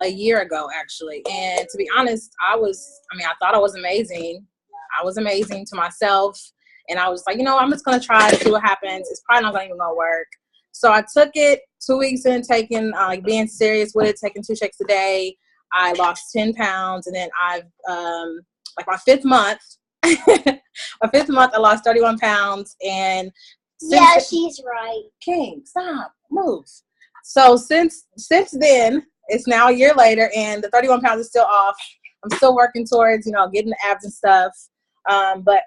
a year ago, actually. And to be honest, I thought I was amazing. I was amazing to myself. And I was like, I'm just going to try to see what happens. It's probably not going to even work. So I took it 2 weeks in, taking, being serious with it, taking 2 shakes a day. I lost 10 pounds. And then like my fifth month, I lost 31 pounds. And yeah, she's right. King, stop, move. So since then, it's now a year later, and the 31 pounds is still off. I'm still working towards, getting the abs and stuff. But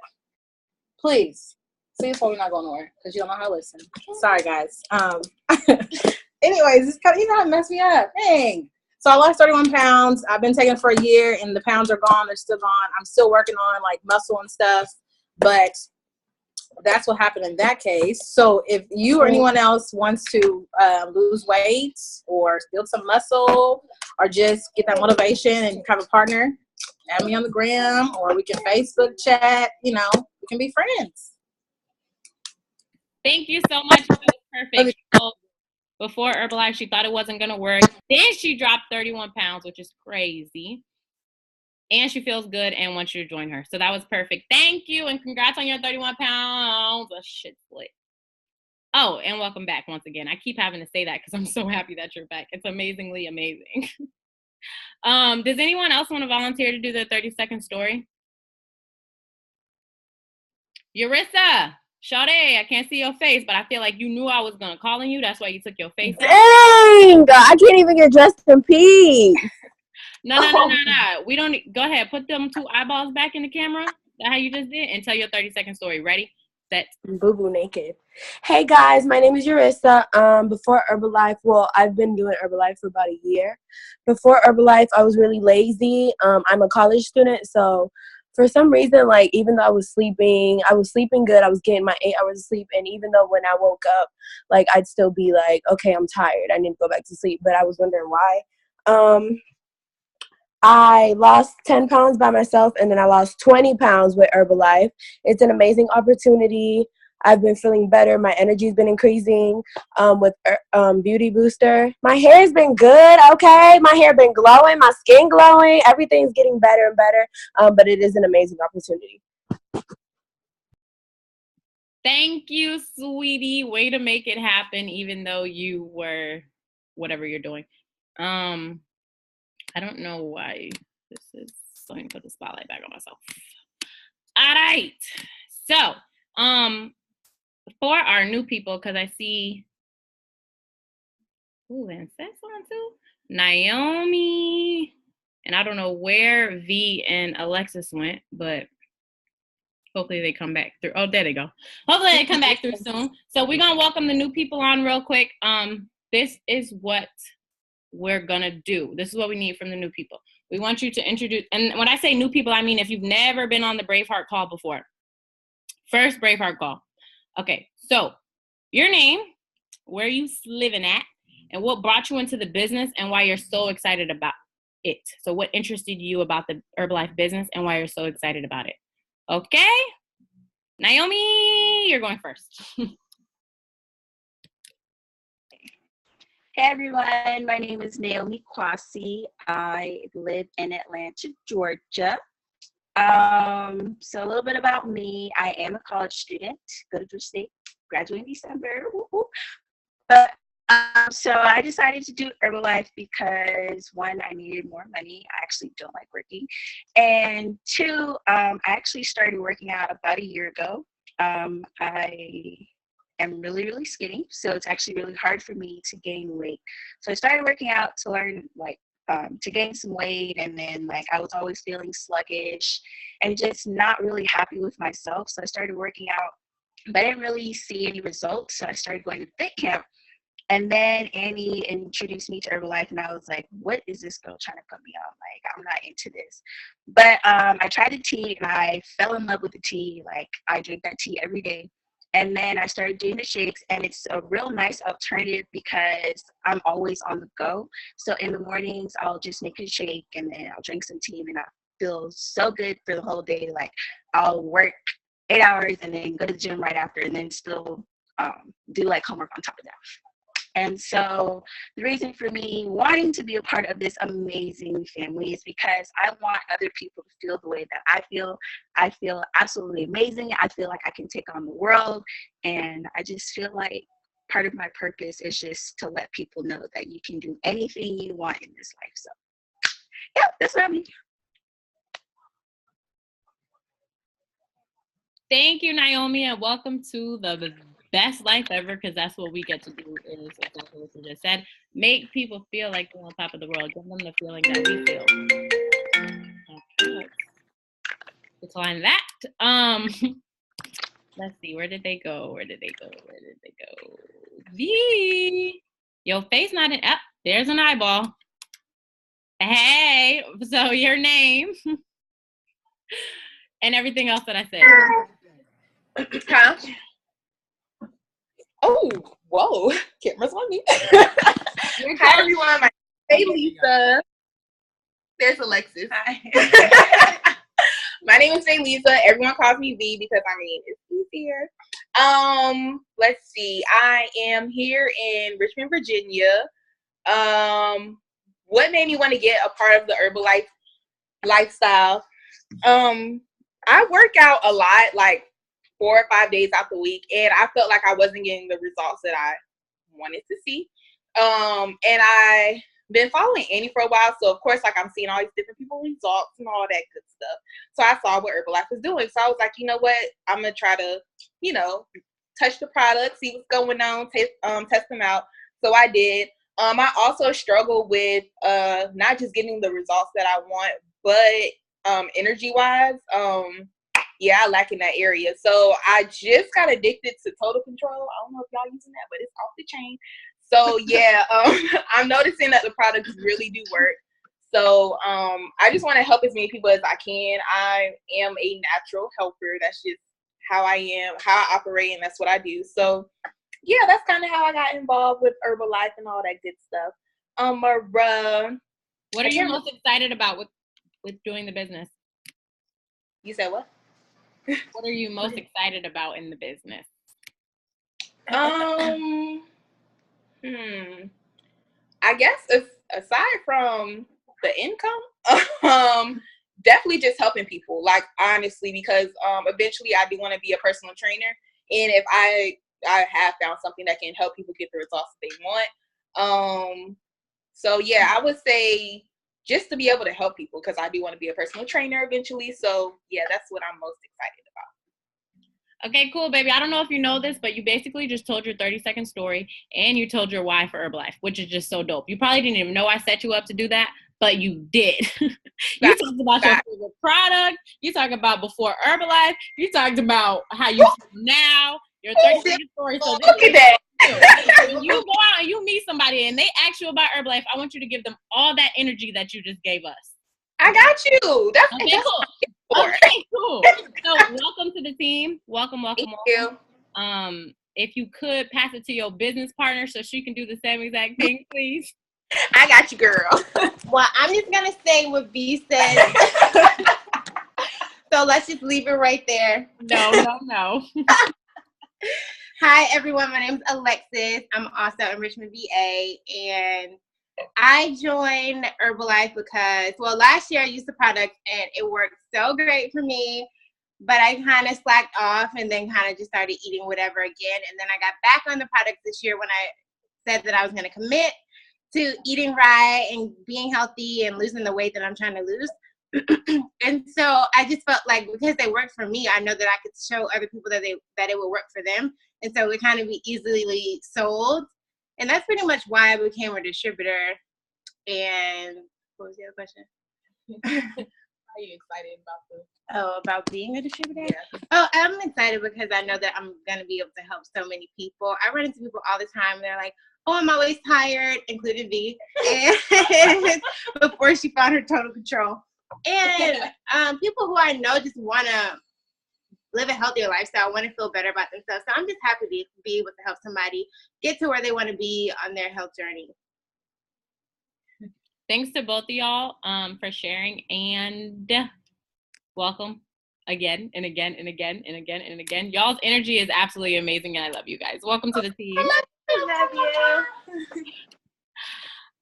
please, see this why we're not going nowhere, because you don't know how to listen. Sorry, guys. Anyways, it's kind of, it messed me up. Dang. So I lost 31 pounds. I've been taking it for a year, and the pounds are gone. They're still gone. I'm still working on, like, muscle and stuff. But that's what happened in that case. So if you or anyone else wants to lose weight or build some muscle or just get that motivation and have a partner, add me on the gram, or we can Facebook chat. We can be friends. Thank you so much. That was perfect. So before Herbalife, she thought it wasn't going to work. Then she dropped 31 pounds, which is crazy. And she feels good and wants you to join her. So that was perfect. Thank you. And congrats on your 31 pounds. A shit split. Oh, and welcome back once again. I keep having to say that because I'm so happy that you're back. It's amazingly amazing. Does anyone else want to volunteer to do the 30-second story? Yarissa, Sade, I can't see your face, but I feel like you knew I was going to call on you. That's why you took your face off. Dang! I can't even get dressed in peace. No. We don't. Go ahead. Put them 2 eyeballs back in the camera. That's how you just did. And tell your 30-second story. Ready? Set. Boo-boo naked. Hey, guys. My name is Yarissa. Before Herbalife, I've been doing Herbalife for about a year. Before Herbalife, I was really lazy. I'm a college student, so for some reason, like, even though I was sleeping good. I was getting my 8 hours of sleep. And even though when I woke up, like, I'd still be like, okay, I'm tired. I need to go back to sleep. But I was wondering why. I lost 10 pounds by myself, and then I lost 20 pounds with Herbalife. It's an amazing opportunity. I've been feeling better. My energy's been increasing with Beauty Booster. My hair's been good, okay? My hair been glowing, my skin glowing. Everything's getting better and better, but it is an amazing opportunity. Thank you, sweetie. Way to make it happen, even though you were whatever you're doing. I don't know why this is. Let me put the spotlight back on myself. All right. So, for our new people, because I see, and that's on too. Naomi, and I don't know where V and Alexis went, but hopefully they come back through. Oh, there they go. Hopefully they come back through soon. So we're gonna welcome the new people on real quick. This is what we're gonna do. This is what we need from the new people. We want you to introduce, and when I say new people, I mean if you've never been on the Braveheart call before. First Braveheart call. Okay, so your name, where you living at, and what brought you into the business and why you're so excited about it. So what interested you about the Herbalife business and why you're so excited about it. Okay? Naomi, you're going first. Hey everyone, my name is Naomi Kwasi. I live in Atlanta, Georgia. So a little bit about me. I am a college student, go to Georgia State, graduate in December. But so I decided to do Herbalife because 1, I needed more money. I actually don't like working. And 2, I actually started working out about a year ago. I am really, really skinny, so it's actually really hard for me to gain weight. So I started working out to learn, like, to gain some weight, and then, like, I was always feeling sluggish and just not really happy with myself. So I started working out, but I didn't really see any results. So I started going to Fit Camp, and then Annie introduced me to Herbalife, and I was like, what is this girl trying to put me on? Like, I'm not into this. But I tried the tea, and I fell in love with the tea. Like, I drink that tea every day. And then I started doing the shakes, and it's a real nice alternative because I'm always on the go. So in the mornings, I'll just make a shake, and then I'll drink some tea, and I feel so good for the whole day. Like, I'll work 8 hours and then go to the gym right after, and then still do, like, homework on top of that. And so the reason for me wanting to be a part of this amazing family is because I want other people to feel the way that I feel. I feel absolutely amazing. I feel like I can take on the world. And I just feel like part of my purpose is just to let people know that you can do anything you want in this life. So, yeah, that's what I mean. Thank you, Naomi, and welcome to the best life ever, because that's what we get to do, is exactly what you just said. Make people feel like they're on top of the world. Give them the feeling that we feel. Okay. Decline that. Let's see. Where did they go? V. Your face not an up. There's an eyeball. Hey. So your name and everything else that I said. Huh? Oh, whoa. Camera's on me. Hi, everyone. My name is Lisa. There's Alexis. Hi. My name is Lisa. Everyone calls me V because, I mean, it's easier. Let's see. I am here in Richmond, Virginia. What made me want to get a part of the Herbalife lifestyle? I work out a lot, like 4 or 5 days out the week, and I felt like I wasn't getting the results that I wanted to see. And I been following Annie for a while, so of course, like, I'm seeing all these different people results and all that good stuff. So I saw what Herbalife was doing, so I was like, you know what, I'm gonna try to, you know, touch the product, see what's going on, test them out. So I did. I also struggle with not just getting the results that I want, but energy wise, yeah, I lack in that area. So I just got addicted to Total Control. I don't know if y'all using that, but it's off the chain. So yeah, I'm noticing that the products really do work. So I just want to help as many people as I can. I am a natural helper. That's just how I am, how I operate, and that's what I do. So yeah, that's kind of how I got involved with Herbalife and all that good stuff. What are you most excited about with doing the business? You said what? What are you most excited about in the business? I guess aside from the income, definitely just helping people. Like, honestly, because eventually I do want to be a personal trainer, and if I have found something that can help people get the results they want. So yeah, I would say just to be able to help people, because I do want to be a personal trainer eventually. So yeah, that's what I'm most excited about. Okay, cool, baby. I don't know if you know this, but you basically just told your 30-second story, and you told your why for Herbalife, which is just so dope. You probably didn't even know I set you up to do that, but you did. You talked about your favorite product. You talked about before Herbalife. You talked about how you feel now. Your 30-second story. So look at that. When you go out and you meet somebody and they ask you about Herbalife, I want you to give them all that energy that you just gave us. I got you. That's cool. Okay, cool. So welcome to the team. Welcome. Thank you. If you could pass it to your business partner so she can do the same exact thing, please. I got you, girl. Well, I'm just gonna say what B said. So let's just leave it right there. No. Hi, everyone. My name is Alexis. I'm also in Richmond, VA, and I joined Herbalife because, well, last year I used the product and it worked so great for me, but I kind of slacked off and then kind of just started eating whatever again. And then I got back on the product this year when I said that I was going to commit to eating right and being healthy and losing the weight that I'm trying to lose. And so I just felt like because they worked for me, I know that I could show other people that it would work for them. And so it kind of be easily sold. And that's pretty much why I became a distributor. And what was the other question? Are you excited about this? Oh, about being a distributor? Yeah. Oh, I'm excited because I know that I'm going to be able to help so many people. I run into people all the time. They're like, oh, I'm always tired, including me, and before she found her Total Control. And people who I know just want to live a healthier lifestyle, want to feel better about themselves. So I'm just happy to be able to help somebody get to where they want to be on their health journey. Thanks to both of y'all for sharing, and welcome again and again and again and again and again. Y'all's energy is absolutely amazing, and I love you guys. Welcome to the team. Love you.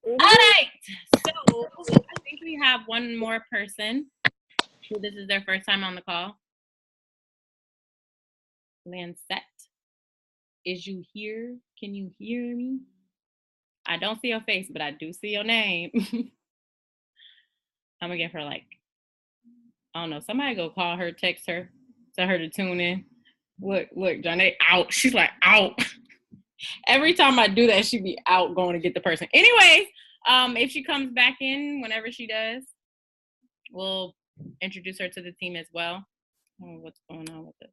All right. So I think we have one more person who this is their first time on the call. Lancette, is you here? Can you hear me? I don't see your face, but I do see your name. I'm gonna give her like, I don't know, somebody go call her, text her, tell her to tune in. Look, Johnny out. She's like out. Every time I do that, she be out going to get the person. Anyways, if she comes back in, whenever she does, we'll introduce her to the team as well. Oh, what's going on with this?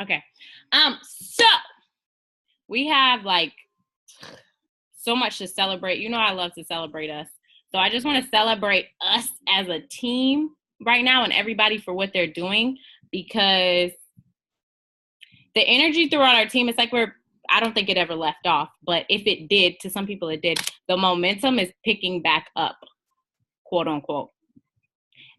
Okay. So we have like so much to celebrate. You know, I love to celebrate us. So I just want to celebrate us as a team right now and everybody for what they're doing, because the energy throughout our team, it's like I don't think it ever left off, but if it did, to some people it did, the momentum is picking back up, quote unquote.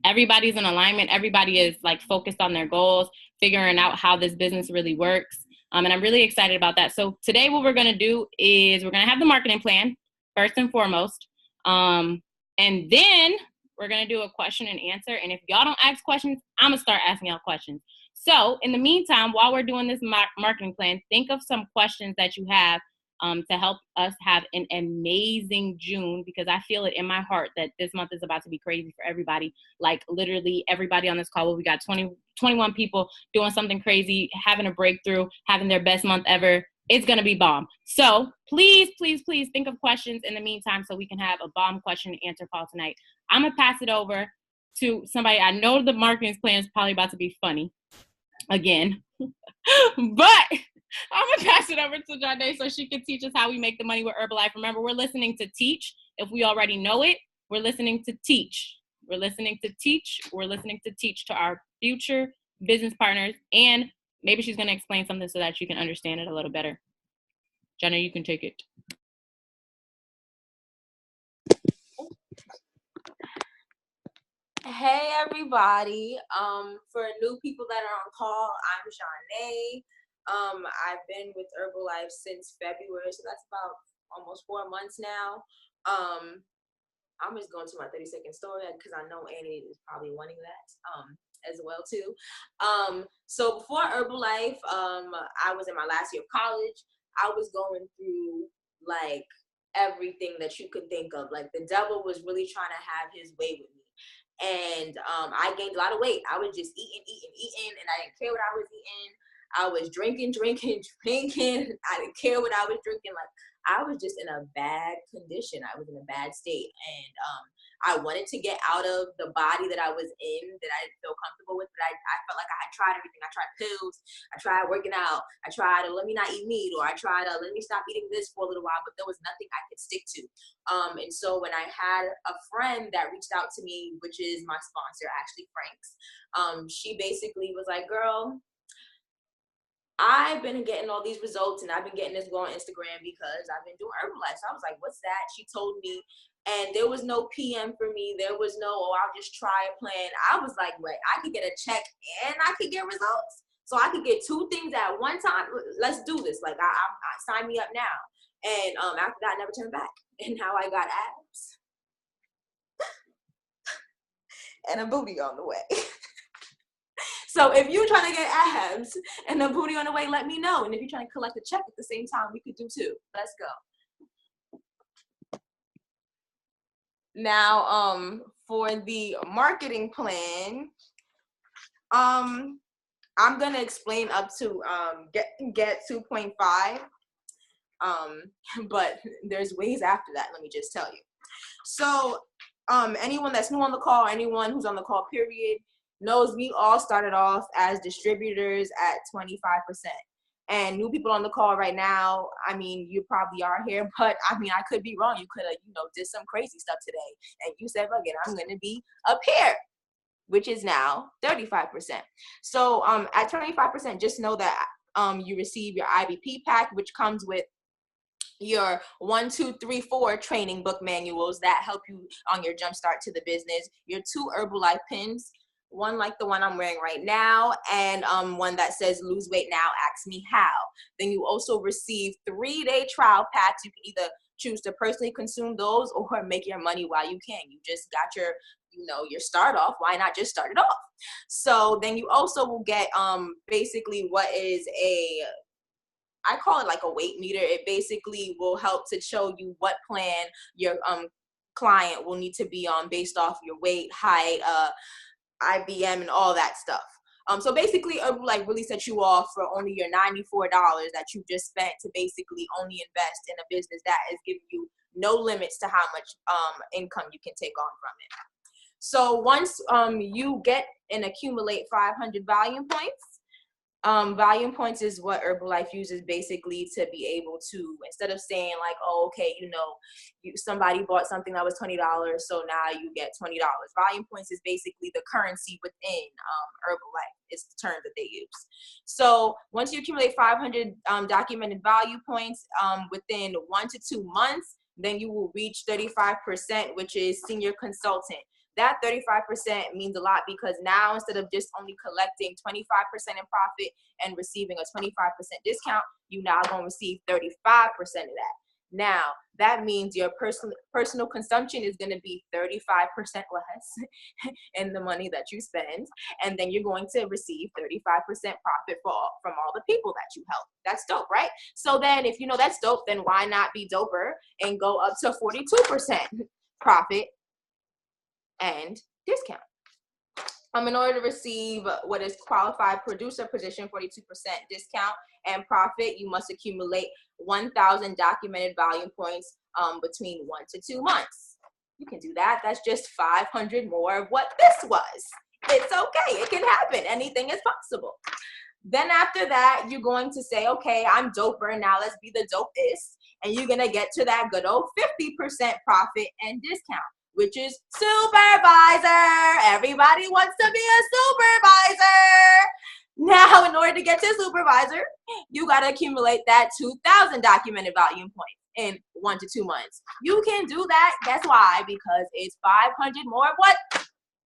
Everybody's in alignment. Everybody is like focused on their goals, figuring out how this business really works. And I'm really excited about that. So today what we're going to do is we're going to have the marketing plan first and foremost. And then we're going to do a question and answer. And if y'all don't ask questions, I'm going to start asking y'all questions. So in the meantime, while we're doing this marketing plan, think of some questions that you have to help us have an amazing June, because I feel it in my heart that this month is about to be crazy for everybody. Like literally everybody on this call, we got 21 people doing something crazy, having a breakthrough, having their best month ever. It's going to be bomb. So please, please, please think of questions in the meantime so we can have a bomb question and answer call tonight. I'm going to pass it over to somebody. I know the marketing plan is probably about to be funny again, but I'm going to pass it over to Jade so she can teach us how we make the money with Herbalife. Remember, we're listening to teach. If we already know it, we're listening to teach. We're listening to teach. We're listening to teach to our future business partners. And maybe she's going to explain something so that you can understand it a little better. Jenna, you can take it. Hey everybody. For new people that are on call, I'm Shanae. I've been with Herbalife since February, so that's about almost 4 months now. I'm just going to my 30-second story because I know Annie is probably wanting that as well too. So before Herbalife, I was in my last year of college. I was going through like everything that you could think of. Like the devil was really trying to have his way with me. And I gained a lot of weight. I was just eating, and I didn't care what I was eating. I was drinking. I didn't care what I was drinking. Like I was just in a bad condition. I was in a bad state, and I wanted to get out of the body that I was in, that I didn't feel comfortable with. But I felt like I had tried everything. I tried pills. I tried working out. I tried to let me not eat meat, or I tried to let me stop eating this for a little while. But there was nothing I could stick to. And so when I had a friend that reached out to me, which is my sponsor, Ashley Franks, she basically was like, girl, I've been getting all these results and I've been getting this going on Instagram because I've been doing Herbalife. So I was like, what's that? She told me, and there was no PM for me. There was no, oh, I'll just try a plan. I was like, wait, I could get a check and I could get results. So I could get two things at one time. Let's do this. Like I sign me up now. And after that, I never turned back. And now I got abs and a booty on the way. So if you're trying to get abs and a booty on the way, let me know. And if you're trying to collect a check at the same time, we could do too. Let's go. Now, for the marketing plan, I'm gonna explain up to get 2.5. But there's ways after that. Let me just tell you. So, anyone that's new on the call, anyone who's on the call, period, knows we all started off as distributors at 25%. And new people on the call right now, I mean, you probably are here, but I mean, I could be wrong. You could have, did some crazy stuff today. And you said, look, I'm going to be up here, which is now 35%. So at 25%, just know that you receive your IBP pack, which comes with your 1, 2, 3, 4 training book manuals that help you on your jumpstart to the business, your 2 Herbalife pins, one like the one I'm wearing right now, and one that says lose weight now, ask me how. Then you also receive 3-day trial packs. You can either choose to personally consume those or make your money while you can. You just got your, your start off. Why not just start it off? So then you also will get basically what is I call it like a weight meter. It basically will help to show you what plan your client will need to be on based off your weight, height, IBM, and all that stuff. So basically, Herbalife really sets you off for only your $94 that you just spent to basically only invest in a business that is giving you no limits to how much income you can take on from it. So once you get and accumulate 500 volume points, volume points is what Herbalife uses basically to be able to, instead of saying like, oh, okay, somebody bought something that was $20, so now you get $20. Volume points is basically the currency within Herbalife. It's the term that they use. So once you accumulate 500 documented value points within 1 to 2 months, then you will reach 35%, which is senior consultant. That 35% means a lot because now instead of just only collecting 25% in profit and receiving a 25% discount, you now going to receive 35% of that. Now, that means your personal consumption is going to be 35% less in the money that you spend, and then you're going to receive 35% profit from all the people that you help. That's dope, right? So then if you know that's dope, then why not be doper and go up to 42% profit and discount. In order to receive what is qualified producer position, 42% discount and profit, you must accumulate 1,000 documented volume points between 1 to 2 months. You can do that. That's just 500 more of what this was. It's okay. It can happen. Anything is possible. Then after that, you're going to say, okay, I'm doper. Now let's be the dopest. And you're going to get to that good old 50% profit and discount, which is supervisor. Everybody wants to be a supervisor. Now, in order to get to supervisor, you got to accumulate that 2,000 documented volume points in 1 to 2 months. You can do that. Guess why? Because it's 500 more of what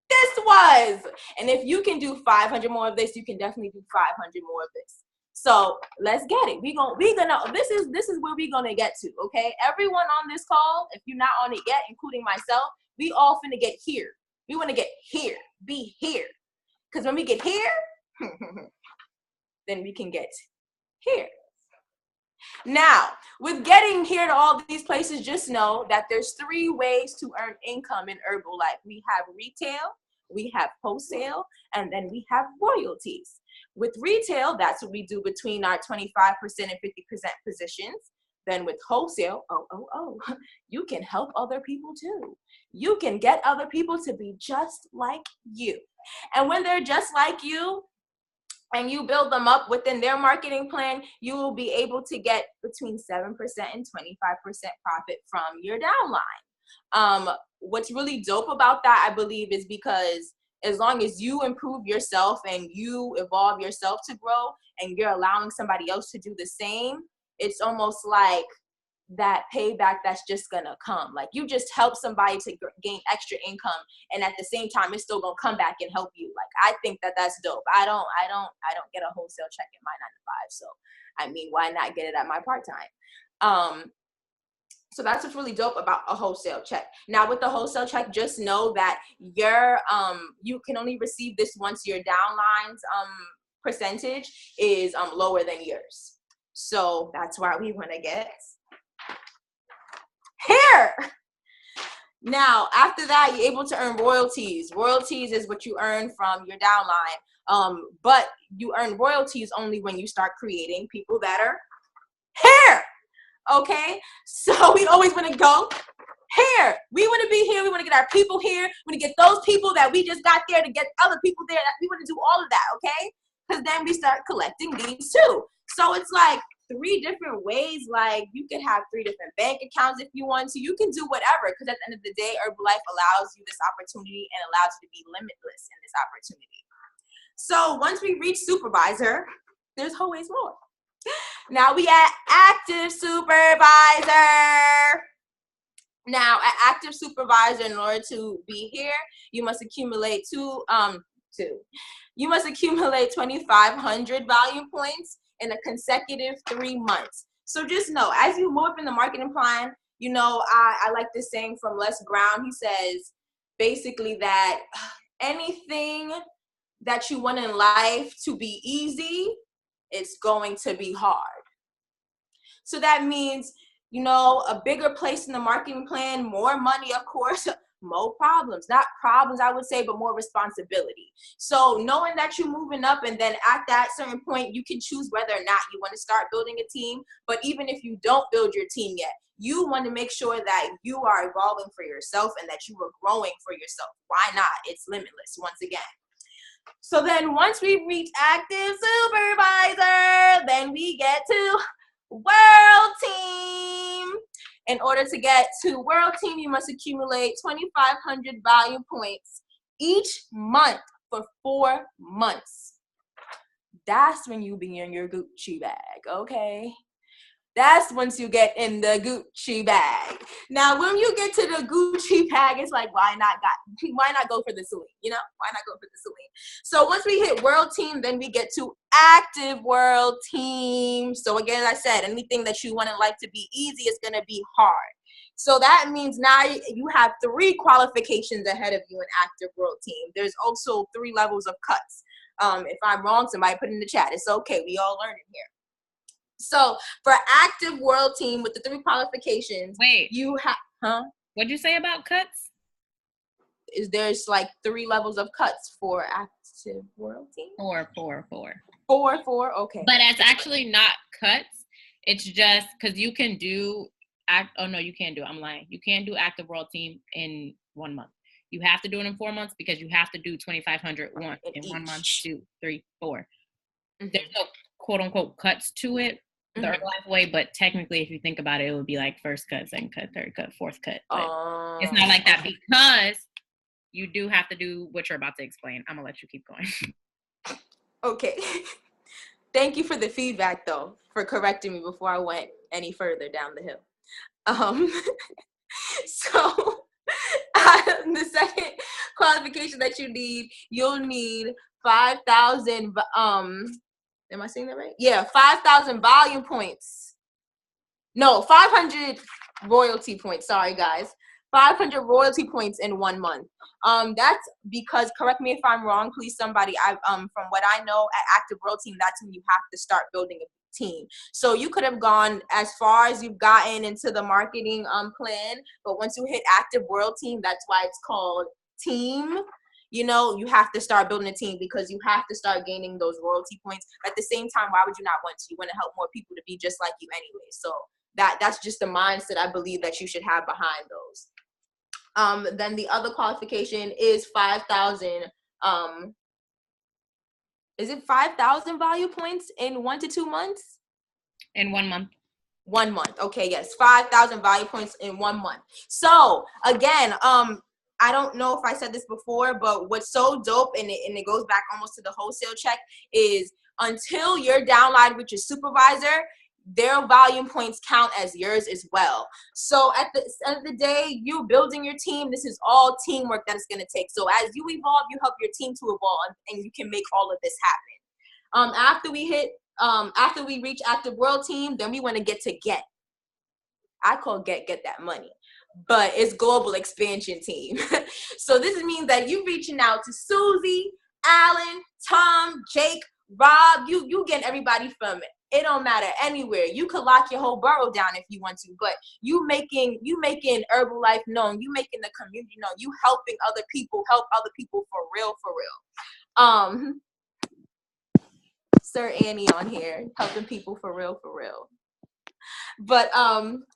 this was. And if you can do 500 more of this, you can definitely do 500 more of this. So let's get it. This is where we're gonna get to, okay? Everyone on this call, if you're not on it yet, including myself, we all finna get here. We wanna get here, be here. Because when we get here, then we can get here. Now, with getting here to all these places, just know that there's 3 ways to earn income in Herbalife. We have retail, we have wholesale, and then we have royalties. With retail, that's what we do between our 25% and 50% positions. Then with wholesale, you can help other people too. You can get other people to be just like you. And when they're just like you, and you build them up within their marketing plan, you will be able to get between 7% and 25% profit from your downline. What's really dope about that, I believe, is because as long as you improve yourself and you evolve yourself to grow and you're allowing somebody else to do the same, it's almost like that payback that's just gonna come. Like you just help somebody to gain extra income, and at the same time it's still gonna come back and help you. Like I think that that's dope. I don't get a wholesale check in my 9 to 5, so I mean, why not get it at my part-time? So that's what's really dope about a wholesale check. Now with the wholesale check, just know that you can only receive this once your downline's percentage is lower than yours. So that's why we want to get here. Now, after that, you're able to earn royalties. Royalties is what you earn from your downline. But you earn royalties only when you start creating people that are here. Okay? So we always want to go here. We want to be here. We want to get our people here. We want to get those people that we just got there to get other people there. We want to do all of that, okay? Because then we start collecting these too. So it's like 3 different ways. Like you can have 3 different bank accounts if you want to. You can do whatever, because at the end of the day, Herbalife allows you this opportunity and allows you to be limitless in this opportunity. So once we reach supervisor, there's always more. Now we at active supervisor. Now at active supervisor, in order to be here, you must accumulate 2. You must accumulate 2,500 volume points in a consecutive 3 months. So just know, as you move up in the marketing plan, you know, I like this saying from Les Brown. He says basically that anything that you want in life to be easy, it's going to be hard. So that means, you know, a bigger place in the marketing plan, more money, of course, more problems. Not problems, I would say, but more responsibility. So knowing that you're moving up, and then at that certain point, you can choose whether or not you want to start building a team. But even if you don't build your team yet, you want to make sure that you are evolving for yourself and that you are growing for yourself. Why not? It's limitless, once again. So then once we reach active supervisor, then we get to world team. In order to get to world team, you must accumulate 2,500 volume points each month for 4 months. That's when you be in your Gucci bag, okay? That's once you get in the Gucci bag. Now, when you get to the Gucci bag, it's like, why not go for the Celine? You know, why not go for the Celine? So once we hit world team, then we get to active world team. So again, as I said, anything that you want in life to be easy is going to be hard. So that means now you have 3 qualifications ahead of you in active world team. There's also 3 levels of cuts. If I'm wrong, somebody put in the chat. It's okay. We all learn it here. So for active world team with the 3 qualifications, you have, What'd you say about cuts? There's like 3 levels of cuts for active world team? 4. 4, okay. But it's actually not cuts. It's just because you can do, oh no, you can't do it. I'm lying. You can't do active world team in 1 month. You have to do it in 4 months because you have to do 2,500 in 1 month, 2, 3, 4. Mm-hmm. There's no quote unquote cuts to it. The Herbalife way, but technically, if you think about it, it would be like first cut, second cut, third cut, fourth cut. But it's not like that because you do have to do what you're about to explain. I'm gonna let you keep going. Okay. Thank you for the feedback, though, for correcting me before I went any further down the hill. So the second qualification that you'll need 5,000. Am I saying that right? Yeah, 5,000 volume points. No, 500 royalty points. Sorry, guys. 500 royalty points in 1 month. That's because, correct me if I'm wrong, please, somebody. From what I know, at Active World Team, that's when you have to start building a team. So you could have gone as far as you've gotten into the marketing plan, but once you hit Active World Team, that's why it's called team. You know, you have to start building a team because you have to start gaining those royalty points. At the same time, why would you not want to? You want to help more people to be just like you anyway. So that's just the mindset I believe that you should have behind those. Then the other qualification is 5,000. Is it 5,000 value points in 1 to 2 months? In 1 month. 1 month. Okay, yes, 5,000 value points in 1 month. So again, I don't know if I said this before, but what's so dope, and it goes back almost to the wholesale check, is until you're downline with your supervisor, their volume points count as yours as well. So at the end of the day, you building your team, this is all teamwork that it's going to take. So as you evolve, you help your team to evolve, and you can make all of this happen. After we reach Active World Team, then we want to get to get. I call get that money. But it's global expansion team. So this means that you reaching out to Susie, Alan, Tom, Jake, Rob, you getting everybody from it don't matter, anywhere. You could lock your whole borough down if you want to, but you making Herbalife known, you making the community known, you helping other people help other people for real. Sir Annie on here, helping people for real. But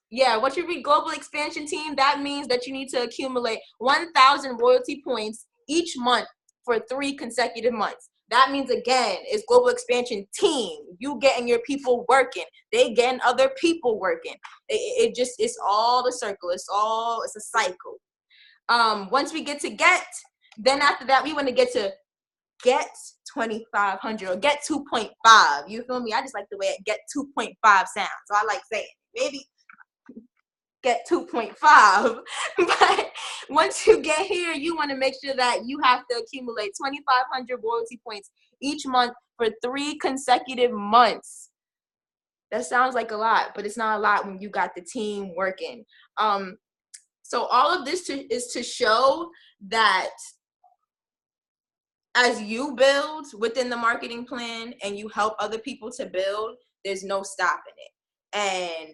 yeah, once you read global expansion team, that means that you need to accumulate 1,000 royalty points each month for 3 consecutive months. That means, again, it's global expansion team. You getting your people working. They getting other people working. It's all the circle. It's a cycle. Once we get to get, then after that, we want to get to get 2,500 or get 2.5. You feel me? I just like the way get 2.5 sounds. So I like saying it. Maybe get 2.5. But once you get here, you want to make sure that you have to accumulate 2,500 loyalty points each month for 3 consecutive months. That sounds like a lot, but it's not a lot when you got the team working. So all of this is to show that as you build within the marketing plan and you help other people to build, there's no stopping it. And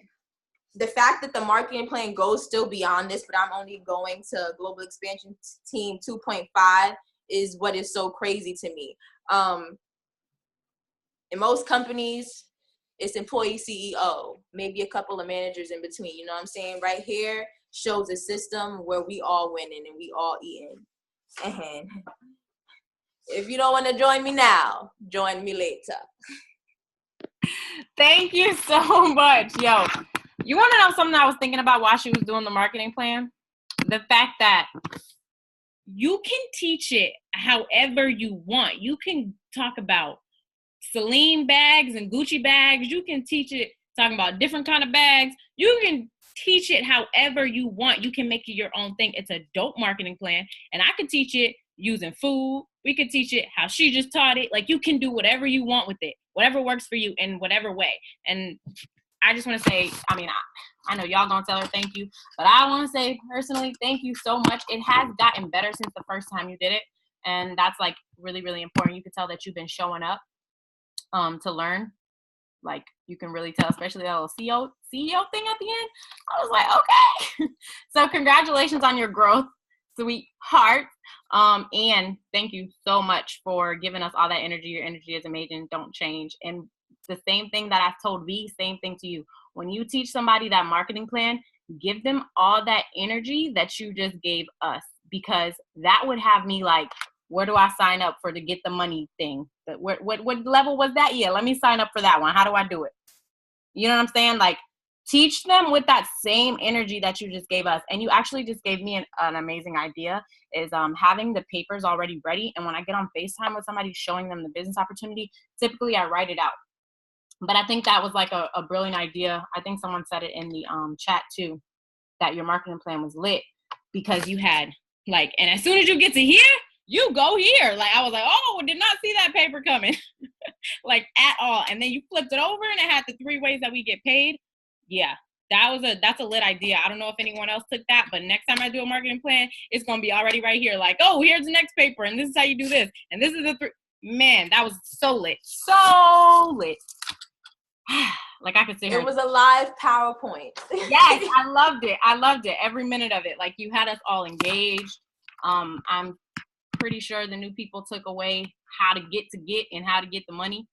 the fact that the marketing plan goes still beyond this, but I'm only going to Global Expansion Team 2.5 is what is so crazy to me. In most companies, it's employee CEO, maybe a couple of managers in between. You know what I'm saying? Right here shows a system where we all winning and we all eating. And if you don't want to join me now, join me later. Thank you so much. Yo, you want to know something I was thinking about while she was doing the marketing plan? The fact that you can teach it however you want. You can talk about Celine bags and Gucci bags. You can teach it talking about different kind of bags. You can teach it however you want. You can make it your own thing. It's a dope marketing plan. And I can teach it using food. We could teach it how she just taught it. Like, you can do whatever you want with it, whatever works for you in whatever way. And I just want to say, I mean, I know y'all gonna tell her thank you, but I want to say personally, thank you so much. It has gotten better since the first time you did it. And that's like really, really important. You can tell that you've been showing up to learn. Like, you can really tell, especially that little CEO thing at the end. I was like, okay. So congratulations on your growth, sweetheart. And thank you so much for giving us all that energy. Your energy is amazing. Don't change. And the same thing that I've told V, same thing to you. When you teach somebody that marketing plan, give them all that energy that you just gave us, because that would have me like, where do I sign up for to get the money thing? What level was that? Yeah, let me sign up for that one. How do I do it? You know what I'm saying? Like, teach them with that same energy that you just gave us. And you actually just gave me an amazing idea, is having the papers already ready. And when I get on FaceTime with somebody showing them the business opportunity, typically I write it out. But I think that was like a brilliant idea. I think someone said it in the chat too, that your marketing plan was lit because you had like, and as soon as you get to here, you go here. Like, I was like, oh, did not see that paper coming. Like, at all. And then you flipped it over and it had the 3 ways that we get paid. Yeah, that's a lit idea. I don't know if anyone else took that, but next time I do a marketing plan, it's going to be already right here. Like, oh, here's the next paper, and this is how you do this. And this is the 3. Man, that was so lit. So lit. Like, I could sit here. It was a live PowerPoint. Yes, I loved it. I loved it. Every minute of it. Like, you had us all engaged. I'm pretty sure the new people took away how to get and how to get the money.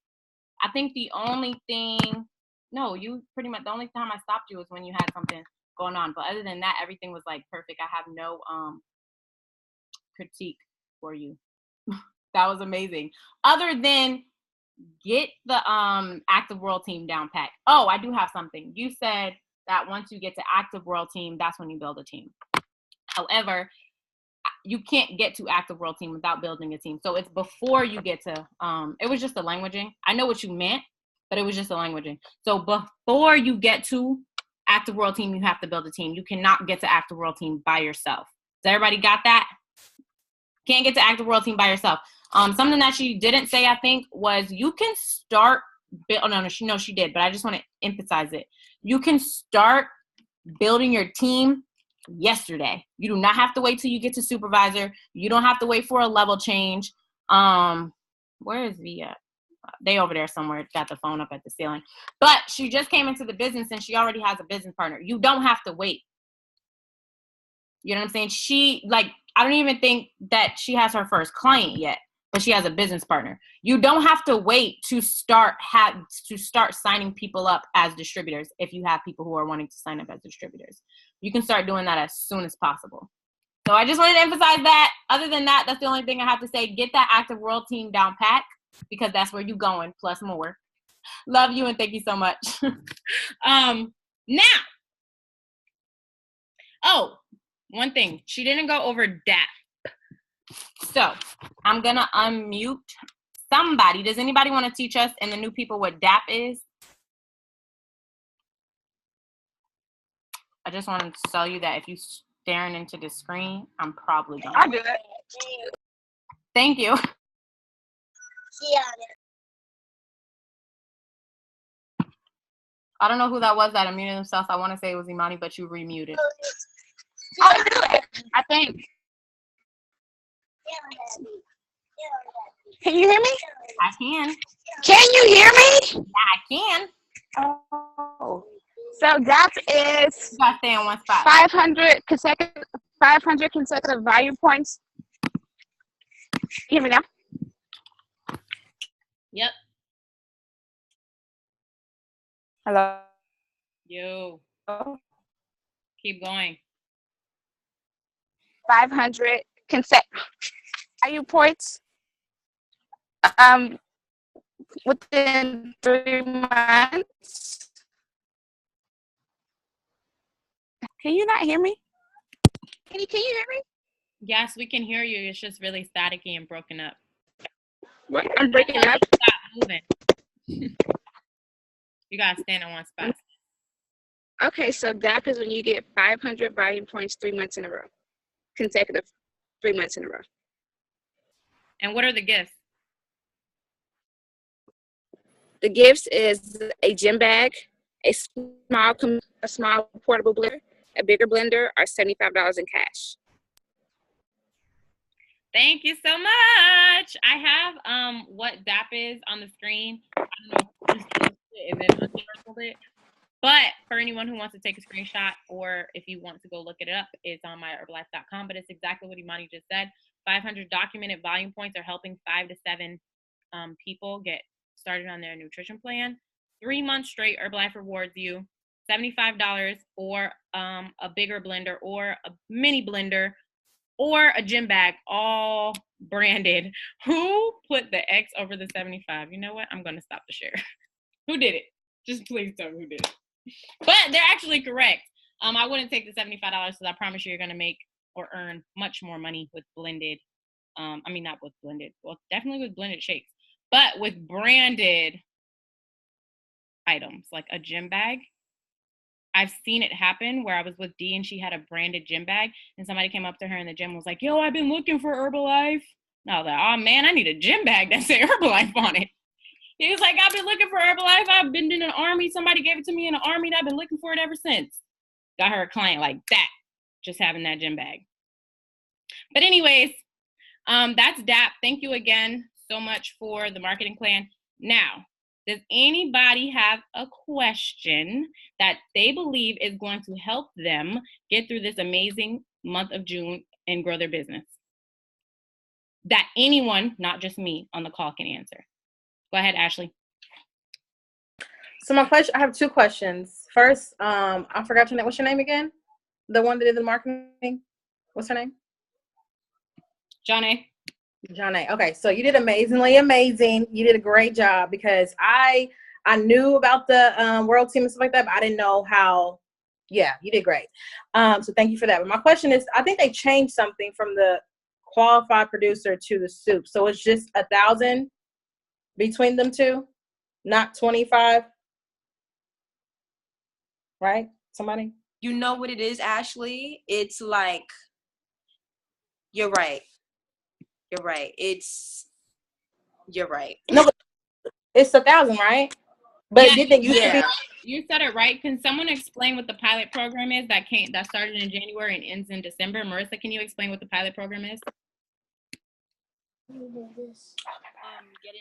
I think the only thing, no, you pretty much, the only time I stopped you was when you had something going on. But other than that, everything was like perfect. I have no critique for you. That was amazing. Other than get the active world team down pat. Oh, I do have something. You said that once you get to active world team, that's when you build a team. However, you can't get to active world team without building a team. So it's before you get to, it was just the languaging. I know what you meant, but it was just the languaging. So before you get to active world team, you have to build a team. You cannot get to active world team by yourself. Does everybody got that? Can't get to active world team by yourself. Something that she didn't say, I think, was you can start, she did, but I just want to emphasize it. You can start building your team yesterday. You do not have to wait till you get to supervisor. You don't have to wait for a level change. Where is V at? They over there somewhere, got the phone up at the ceiling. But she just came into the business and she already has a business partner. You don't have to wait. You know what I'm saying? I don't even think that she has her first client yet, but she has a business partner. You don't have to wait to start signing people up as distributors if you have people who are wanting to sign up as distributors. You can start doing that as soon as possible. So I just wanted to emphasize that. Other than that, that's the only thing I have to say. Get that active world team down pat, because that's where you're going, plus more. Love you and thank you so much. Now, one thing. She didn't go over DAP. So I'm going to unmute somebody. Does anybody want to teach us and the new people what DAP is? I just wanted to tell you that if you staring into the screen, I'm probably gonna. I'll do it. Thank you. I don't know who that was that unmuted themselves. I want to say it was Imani, but you remuted. I'll do it. I think. Can you hear me? I can. Can you hear me? I can. Oh. So that is You gotta stay in one spot. 500 consecutive value points. You hear me now? Yep. Hello. Yo. Keep going. 500 consecutive value points. Within 3 months. Can you not hear me? Can you hear me? Yes, we can hear you. It's just really staticky and broken up. What? I'm breaking up. Stop moving. You gotta stand in one spot. Okay, so DAP is when you get 500 value points 3 months in a row. Consecutive 3 months in a row. And what are the gifts? The gifts is a gym bag, a small portable blender, a bigger blender, or $75 in cash. Thank you so much. I have what DAP is on the screen. I don't know if you posted it and then uncircled it. But for anyone who wants to take a screenshot or if you want to go look it up, it's on myherbalife.com. But it's exactly what Imani just said. 500 documented volume points are helping 5 to 7 people get started on their nutrition plan. 3 months straight, Herbalife rewards you $75 or a bigger blender or a mini blender or a gym bag, all branded. Who put the X over the 75? You know what? I'm going to stop the share. Who did it? Just please tell me who did it. But they're actually correct. I wouldn't take the $75 because I promise you're going to make or earn much more money with blended. Not with blended. Well, definitely with blended shakes. But with branded items, like a gym bag, I've seen it happen where I was with Dee and she had a branded gym bag and somebody came up to her in the gym and was like, yo, I've been looking for Herbalife. And I was like, oh man, I need a gym bag that said Herbalife on it. He was like, I've been looking for Herbalife. I've been in an army. Somebody gave it to me in the army and I've been looking for it ever since. Got her a client like that, just having that gym bag. But anyways, that's DAP. Thank you again so much for the marketing plan. Now, does anybody have a question that they believe is going to help them get through this amazing month of June and grow their business? That anyone, not just me, on the call can answer. Go ahead, Ashley. So I have 2 questions. First, I forgot your name. What's your name again? The one that did the marketing? What's her name? Johnny. Okay, so you did amazing. You did a great job because I knew about the world team and stuff like that, but I didn't know how. Yeah, you did great. So thank you for that. But my question is, I think they changed something from the qualified producer to the soup. So it's just 1,000 between them two, not 25, right? Somebody? You know what it is, Ashley? It's like, you're right. You're right. You're right. No, but it's 1,000, right? But yeah, did they used to be? You said it right. Can someone explain what the pilot program is that started in January and ends in December? Marissa, can you explain what the pilot program is? Get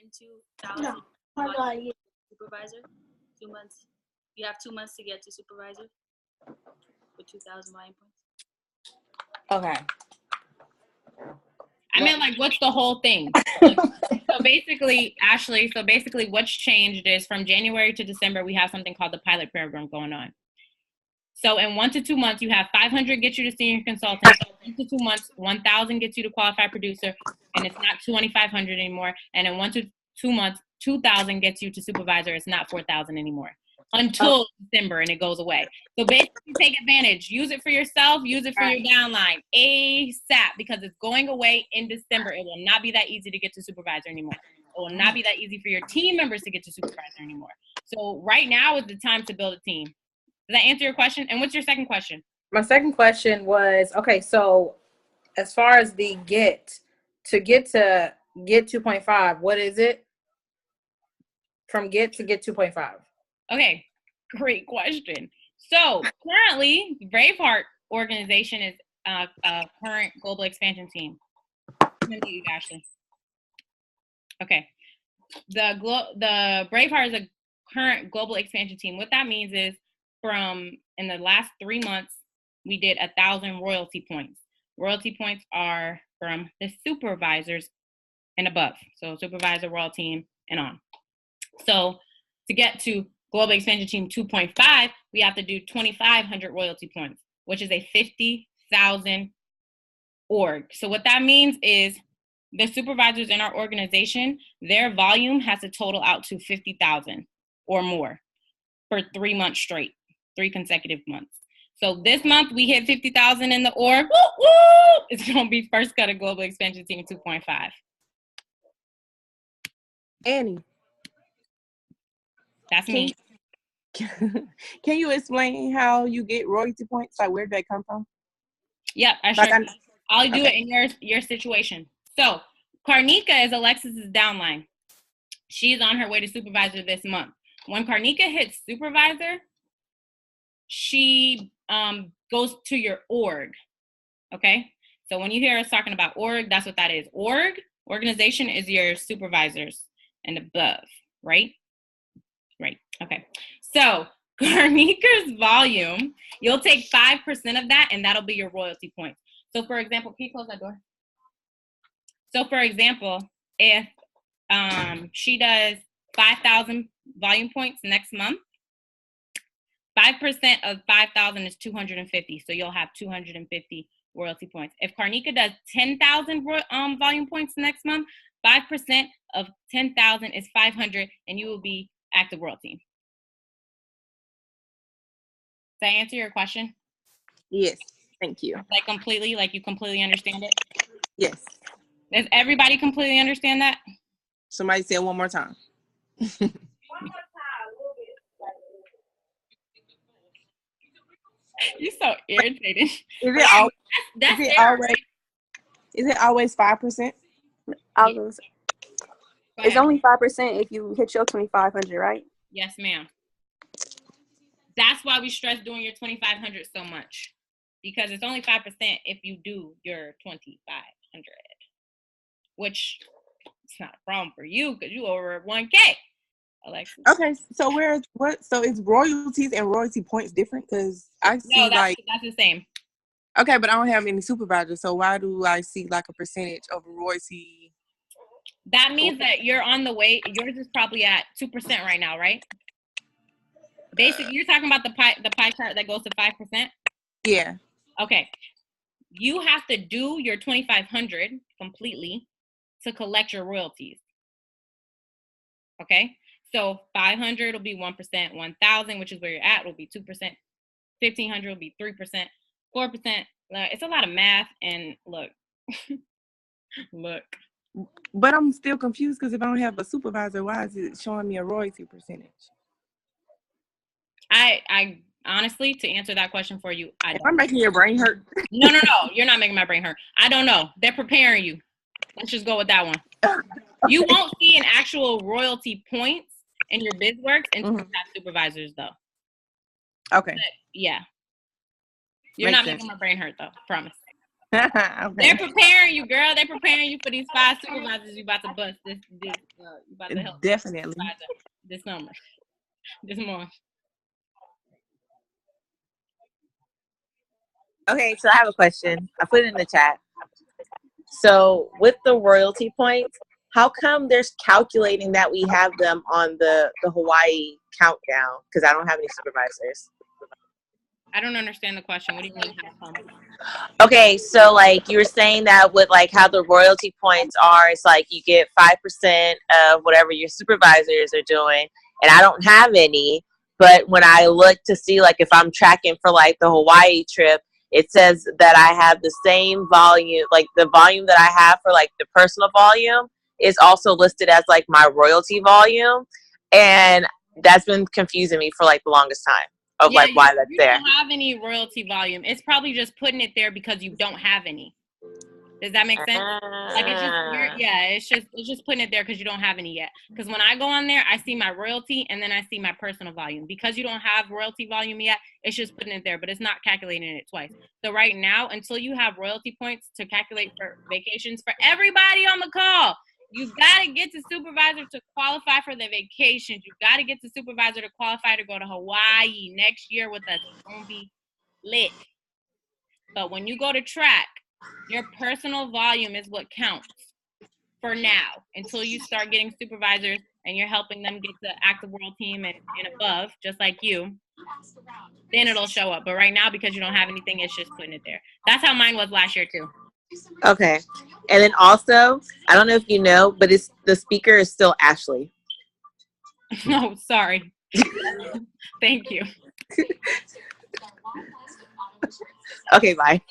into 1,000 supervisor. 2 months. You have 2 months to get to supervisor with 2,000 volume points. Okay. I mean, like, what's the whole thing? Like, so basically, Ashley, what's changed is from January to December, we have something called the pilot program going on. So in 1 to 2 months, you have 500 get you to senior consultant. 1 to 2 months, 1,000 gets you to qualified producer, and it's not 2,500 anymore. And in 1 to 2 months, 2,000 gets you to supervisor. It's not 4,000 anymore until December, and it goes away. So basically, take advantage. Use it for yourself. Use it for your downline ASAP because it's going away in December. It will not be that easy to get to supervisor anymore. It will not be that easy for your team members to get to supervisor anymore. So right now is the time to build a team. that answer your question? And what's your second question? My second question was, okay, so as far as the get 2.5, what is it? From get to get 2.5. Okay, great question. So currently, Braveheart organization is a current global expansion team. I'm gonna mute you, Ashley. Okay, the Braveheart is a current global expansion team. What that means is, in the last 3 months, we did 1,000 royalty points. Royalty points are from the supervisors and above. So supervisor, royal team, and on. So to get to Global Expansion Team 2.5, we have to do 2,500 royalty points, which is a 50,000 org. So what that means is the supervisors in our organization, their volume has to total out to 50,000 or more for 3 months straight, 3 consecutive months. So this month we hit 50,000 in the org. Woo, woo! It's going to be first cut of Global Expansion Team 2.5. Annie. That's me. Can you explain how you get royalty points? Like, where do they come from? Yep, I'll do it in your situation. So Karnika is Alexis's downline. She's on her way to supervisor this month. When Karnika hits supervisor, she goes to your org. Okay? So when you hear us talking about org, that's what that is. Organization is your supervisors and above, right? Right. Okay. So Karnika's volume, you'll take 5% of that, and that'll be your royalty points. So for example, can you close that door? So for example, if she does 5,000 volume points next month, 5% of 5,000 is 250. So you'll have 250 royalty points. If Karnika does 10,000 volume points next month, 5% of 10,000 is 500, and you will be active royalty. Does that answer your question? Yes, thank you. Like you completely understand it? Yes. Does everybody completely understand that? Somebody say it one more time. You're so irritated. Is it always 5%? It's only 5% if you hit your 2,500, right? Yes, ma'am. That's why we stress doing your 2,500 so much, because it's only 5% if you do your 2,500, which it's not a problem for you because you over 1K. Alexis. Okay, so so is royalties and royalty points different? Because I see that's the same. Okay, but I don't have any supervisors, so why do I see like a percentage of royalty? That means that you're on the way. Yours is probably at 2% right now, right? Basically, you're talking about the pie chart that goes to 5%? Yeah. Okay. You have to do your 2,500 completely to collect your royalties. Okay? So 500 will be 1%, 1,000, which is where you're at, will be 2%, 1,500 will be 3%, 4%. It's a lot of math, and look. But I'm still confused because if I don't have a supervisor, why is it showing me a royalty percentage? I honestly, to answer that question for you, I don't. I'm making your brain hurt. No, you're not making my brain hurt. I don't know. They're preparing you. Let's just go with that one. You won't see an actual royalty points in your BizWorks until you have supervisors, though. Okay. But, yeah. You're Makes not sense. making my brain hurt, though. Promise. Okay. They're preparing you, girl. They're preparing you for these 5 supervisors you about to bust. You about to help. Definitely. This summer. This month. Okay, so I have a question. I put it in the chat. So with the royalty points, how come there's calculating that we have them on the Hawaii countdown? Because I don't have any supervisors. I don't understand the question. What do you mean how come? Okay, so like you were saying that with like how the royalty points are, it's like you get 5% of whatever your supervisors are doing, and I don't have any. But when I look to see like if I'm tracking for like the Hawaii trip, it says that I have the same volume, like the volume that I have for like the personal volume is also listed as like my royalty volume. And that's been confusing me for like the longest time. of like why that's you there. don't have any royalty volume. It's probably just putting it there because you don't have any. Does that make sense? Like it's just putting it there because you don't have any yet. Because when I go on there, I see my royalty and then I see my personal volume. Because you don't have royalty volume yet, it's just putting it there, but it's not calculating it twice. So right now, until you have royalty points to calculate for vacations for everybody on the call, you gotta get to supervisor to qualify for the vacations. You gotta get to supervisor to qualify to go to Hawaii next year with us. It's gonna be lit. But when you go to track, your personal volume is what counts for now until you start getting supervisors and you're helping them get the active world team and above, just like you. Then it'll show up. But right now, because you don't have anything, it's just putting it there. That's how mine was last year too. Okay. And then also, I don't know if you know, but the speaker is still Ashley. No, sorry. Thank you. Okay, bye.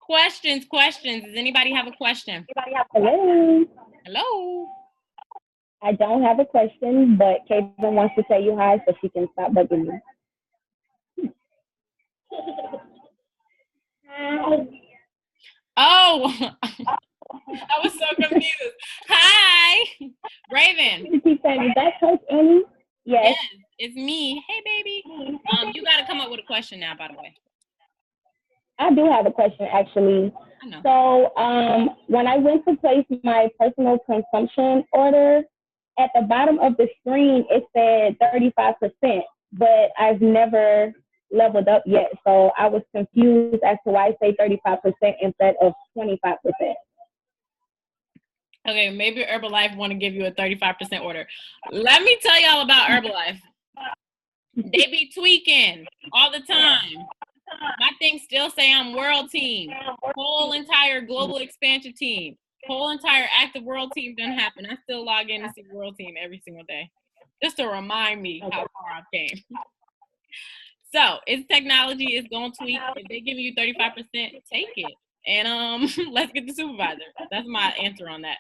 Questions. Does anybody have a question? Hello. Hello. I don't have a question, but Kevin wants to tell you hi so she can stop bugging you. Hi. Oh, I was so confused. Hi, Raven. Is that Coach Annie? Yes. It's me. Hey, baby. You got to come up with a question now, by the way. I do have a question, actually. So when I went to place my personal consumption order, at the bottom of the screen, it said 35%, but I've never leveled up yet. So I was confused as to why I say 35% instead of 25%. Okay, maybe Herbalife want to give you a 35% order. Let me tell y'all about Herbalife. They be tweaking all the time. My thing still say I'm world team. Whole entire global expansion team. Whole entire active world team didn't happen. I still log in to see world team every single day. Just to remind me how far I came. So it's technology, it's gonna tweak. If they give you 35%, take it. And let's get the supervisor. That's my answer on that.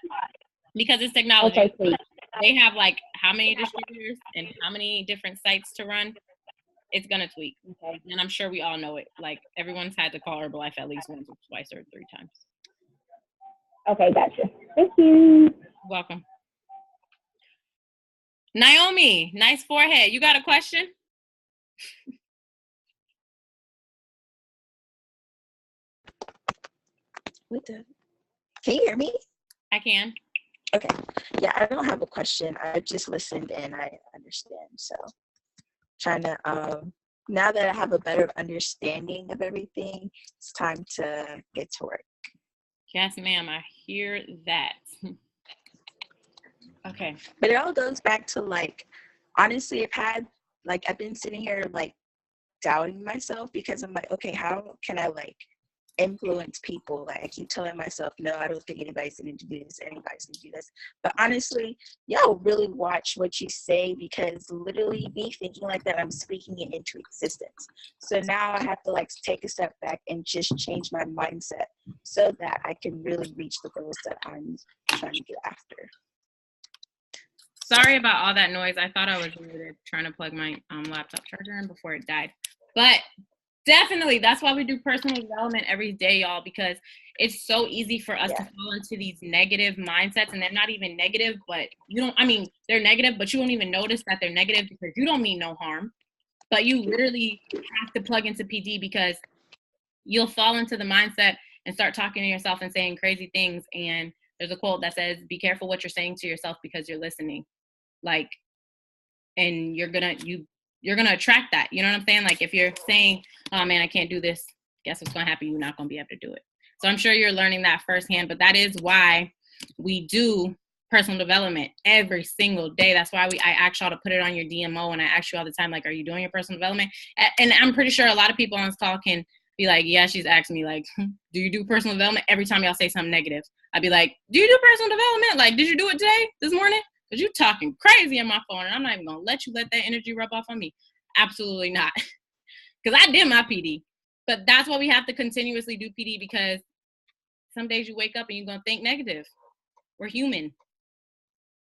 Because it's technology. Okay, they have like how many distributors and how many different sites to run. It's gonna tweak. Okay. And I'm sure we all know it. Like everyone's had to call Herbalife at least once or twice or 3 times. Okay, gotcha. Thank you. Welcome. Naomi, nice forehead. You got a question? Can you hear me? I can. Okay. Yeah, I don't have a question. I just listened and I understand. So trying to now that I have a better understanding of everything, it's time to get to work. Yes, ma'am. I hear that. Okay. But it all goes back to like, honestly, I've been sitting here like doubting myself because I'm like, okay, how can I like influence people? Like I keep telling myself, no, I don't think anybody's going to do this, anybody's going to do this. But honestly, y'all really watch what you say, because literally me thinking like that, I'm speaking it into existence. So now I have to like take a step back and just change my mindset so that I can really reach the goals that I'm trying to get after. Sorry about all that noise. I thought I was muted trying to plug my laptop charger in before it died. But definitely, that's why we do personal development every day, y'all, because it's so easy for us to fall into these negative mindsets, and they're not even negative, but they're negative, but you don't even notice that they're negative because you don't mean no harm. But you literally have to plug into PD because you'll fall into the mindset and start talking to yourself and saying crazy things. And there's a quote that says, be careful what you're saying to yourself because you're listening. Like, and you're gonna attract that. You know what I'm saying? Like if you're saying, oh man, I can't do this, guess what's gonna happen? You're not gonna be able to do it. So I'm sure you're learning that firsthand, but that is why we do personal development every single day. That's why I ask y'all to put it on your DMO, and I ask you all the time, like, are you doing your personal development? And I'm pretty sure a lot of people on this call can be like, yeah, she's asking me, like, do you do personal development? Every time y'all say something negative, I'd be like, do you do personal development? Like, did you do it today, this morning? Because you're talking crazy on my phone, and I'm not even going to let you let that energy rub off on me. Absolutely not. Because I did my PD. But that's why we have to continuously do PD, because some days you wake up and you're going to think negative. We're human.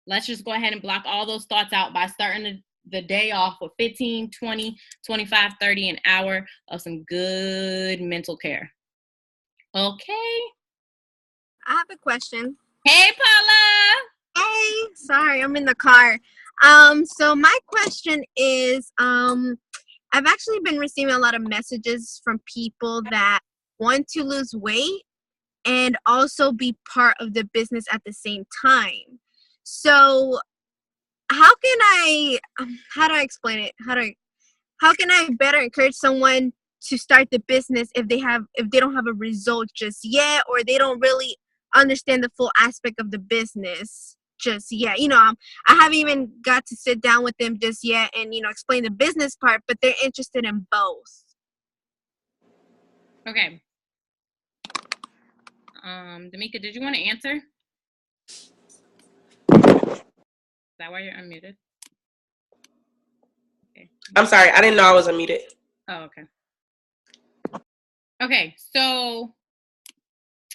let's just go ahead and block all those thoughts out by starting the day off with 15, 20, 25, 30, an hour of some good mental care. Okay. I have a question. Hey, Paula. Hey, sorry, I'm in the car. So my question is, I've actually been receiving a lot of messages from people that want to lose weight and also be part of the business at the same time. So how can I, how do I explain it? How can I better encourage someone to start the business if they don't have a result just yet, or they don't really understand the full aspect of the business just yet? You know, I haven't even got to sit down with them just yet and, you know, explain the business part, but they're interested in both. Okay. Damika, did you want to answer? Is that why you're unmuted? Okay. I'm sorry, I didn't know I was unmuted. Oh, okay. Okay, so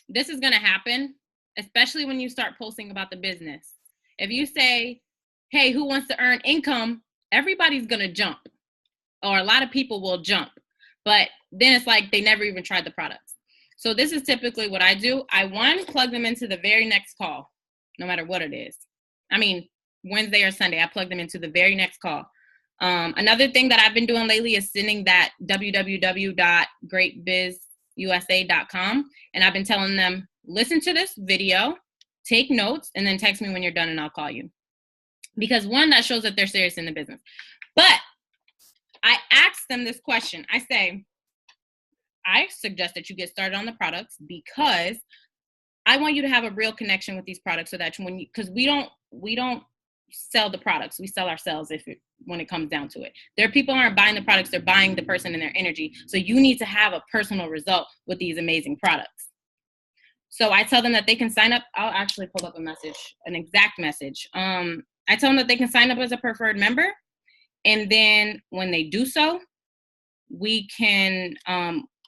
this is going to happen, especially when you start posting about the business. If you say, hey, who wants to earn income? Everybody's going to jump, or a lot of people will jump. But then it's like they never even tried the products. So this is typically what I do. I plug them into the very next call, no matter what it is. I mean, Wednesday or Sunday, I plug them into the very next call. Another thing that I've been doing lately is sending that www.greatbizusa.com, and I've been telling them, listen to this video, take notes, and then text me when you're done and I'll call you. Because one, that shows that they're serious in the business. But I asked them this question. I say, I suggest that you get started on the products because I want you to have a real connection with these products, so that because we don't sell the products, we sell ourselves when it comes down to it. There are people who aren't buying the products, they're buying the person and their energy. So you need to have a personal result with these amazing products. So I tell them that they can sign up. I'll actually pull up an exact message. I tell them that they can sign up as a preferred member. And then when they do so, we can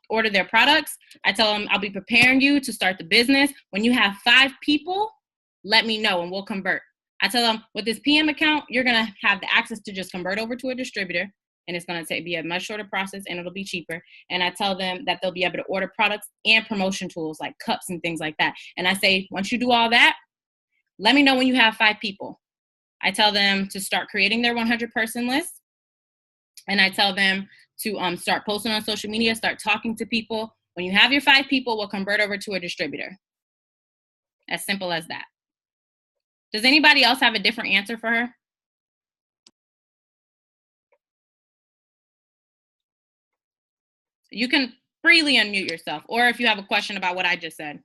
order their products. I tell them I'll be preparing you to start the business. When you have 5 people, let me know and we'll convert. I tell them with this PM account, you're going to have the access to just convert over to a distributor, and it's going to be a much shorter process and it'll be cheaper. And I tell them that they'll be able to order products and promotion tools like cups and things like that. And I say, once you do all that, let me know when you have 5 people. I tell them to start creating their 100-person list. And I tell them to start posting on social media, start talking to people. When you have your 5 people, we'll convert over to a distributor. As simple as that. Does anybody else have a different answer for her? You can freely unmute yourself, or if you have a question about what I just said.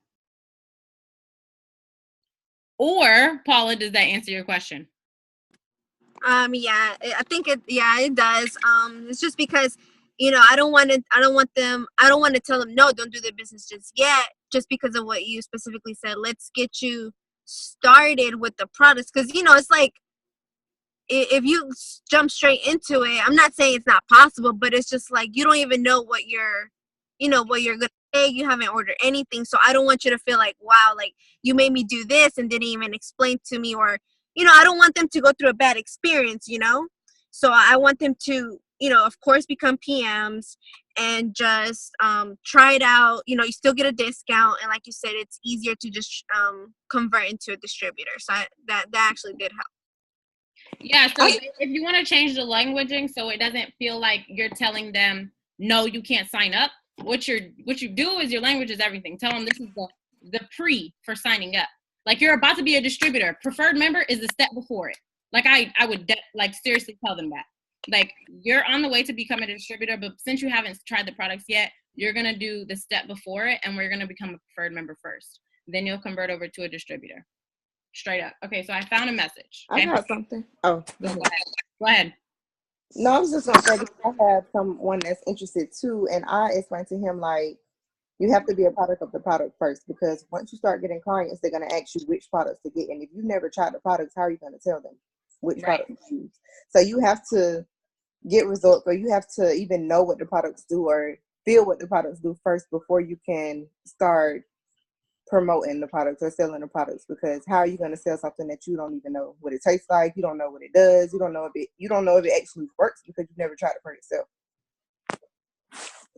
Or, Paula, does that answer your question? Yeah, I think it does. It's just because, you know, I don't want to tell them, no, don't do the business just yet, just because of what you specifically said. Let's get you started with the products. Cause you know, it's like, if you jump straight into it, I'm not saying it's not possible, but it's just like, you don't even know what you're going to say. You haven't ordered anything. So I don't want you to feel like, wow, like you made me do this and didn't even explain to me, or, you know, I don't want them to go through a bad experience, you know? So I want them to, you know, of course, become PMs and just try it out. You know, you still get a discount. And like you said, it's easier to just convert into a distributor. So that actually did help. Yeah, so if you want to change the languaging so it doesn't feel like you're telling them, no, you can't sign up, what you do is your language is everything. Tell them this is the pre for signing up. Like, you're about to be a distributor. Preferred member is the step before it. Like, I would seriously tell them that. Like, you're on the way to become a distributor, but since you haven't tried the products yet, you're going to do the step before it, and we're going to become a preferred member first. Then you'll convert over to a distributor. Straight up. Okay, so I found a message. Okay? I got something. Oh, go ahead. Go ahead. No, I was just going to say, I have someone that's interested too, and I explained to him, like, you have to be a product of the product first, because once you start getting clients, they're going to ask you which products to get. And if you've never tried the products, how are you going to tell them which product to use? So you have to get results, or you have to even know what the products do or feel what the products do first before you can start promoting the products or selling the products, because how are you going to sell something that you don't even know what it tastes like? You don't know what it does. You don't know if it actually works because you've never tried it for yourself.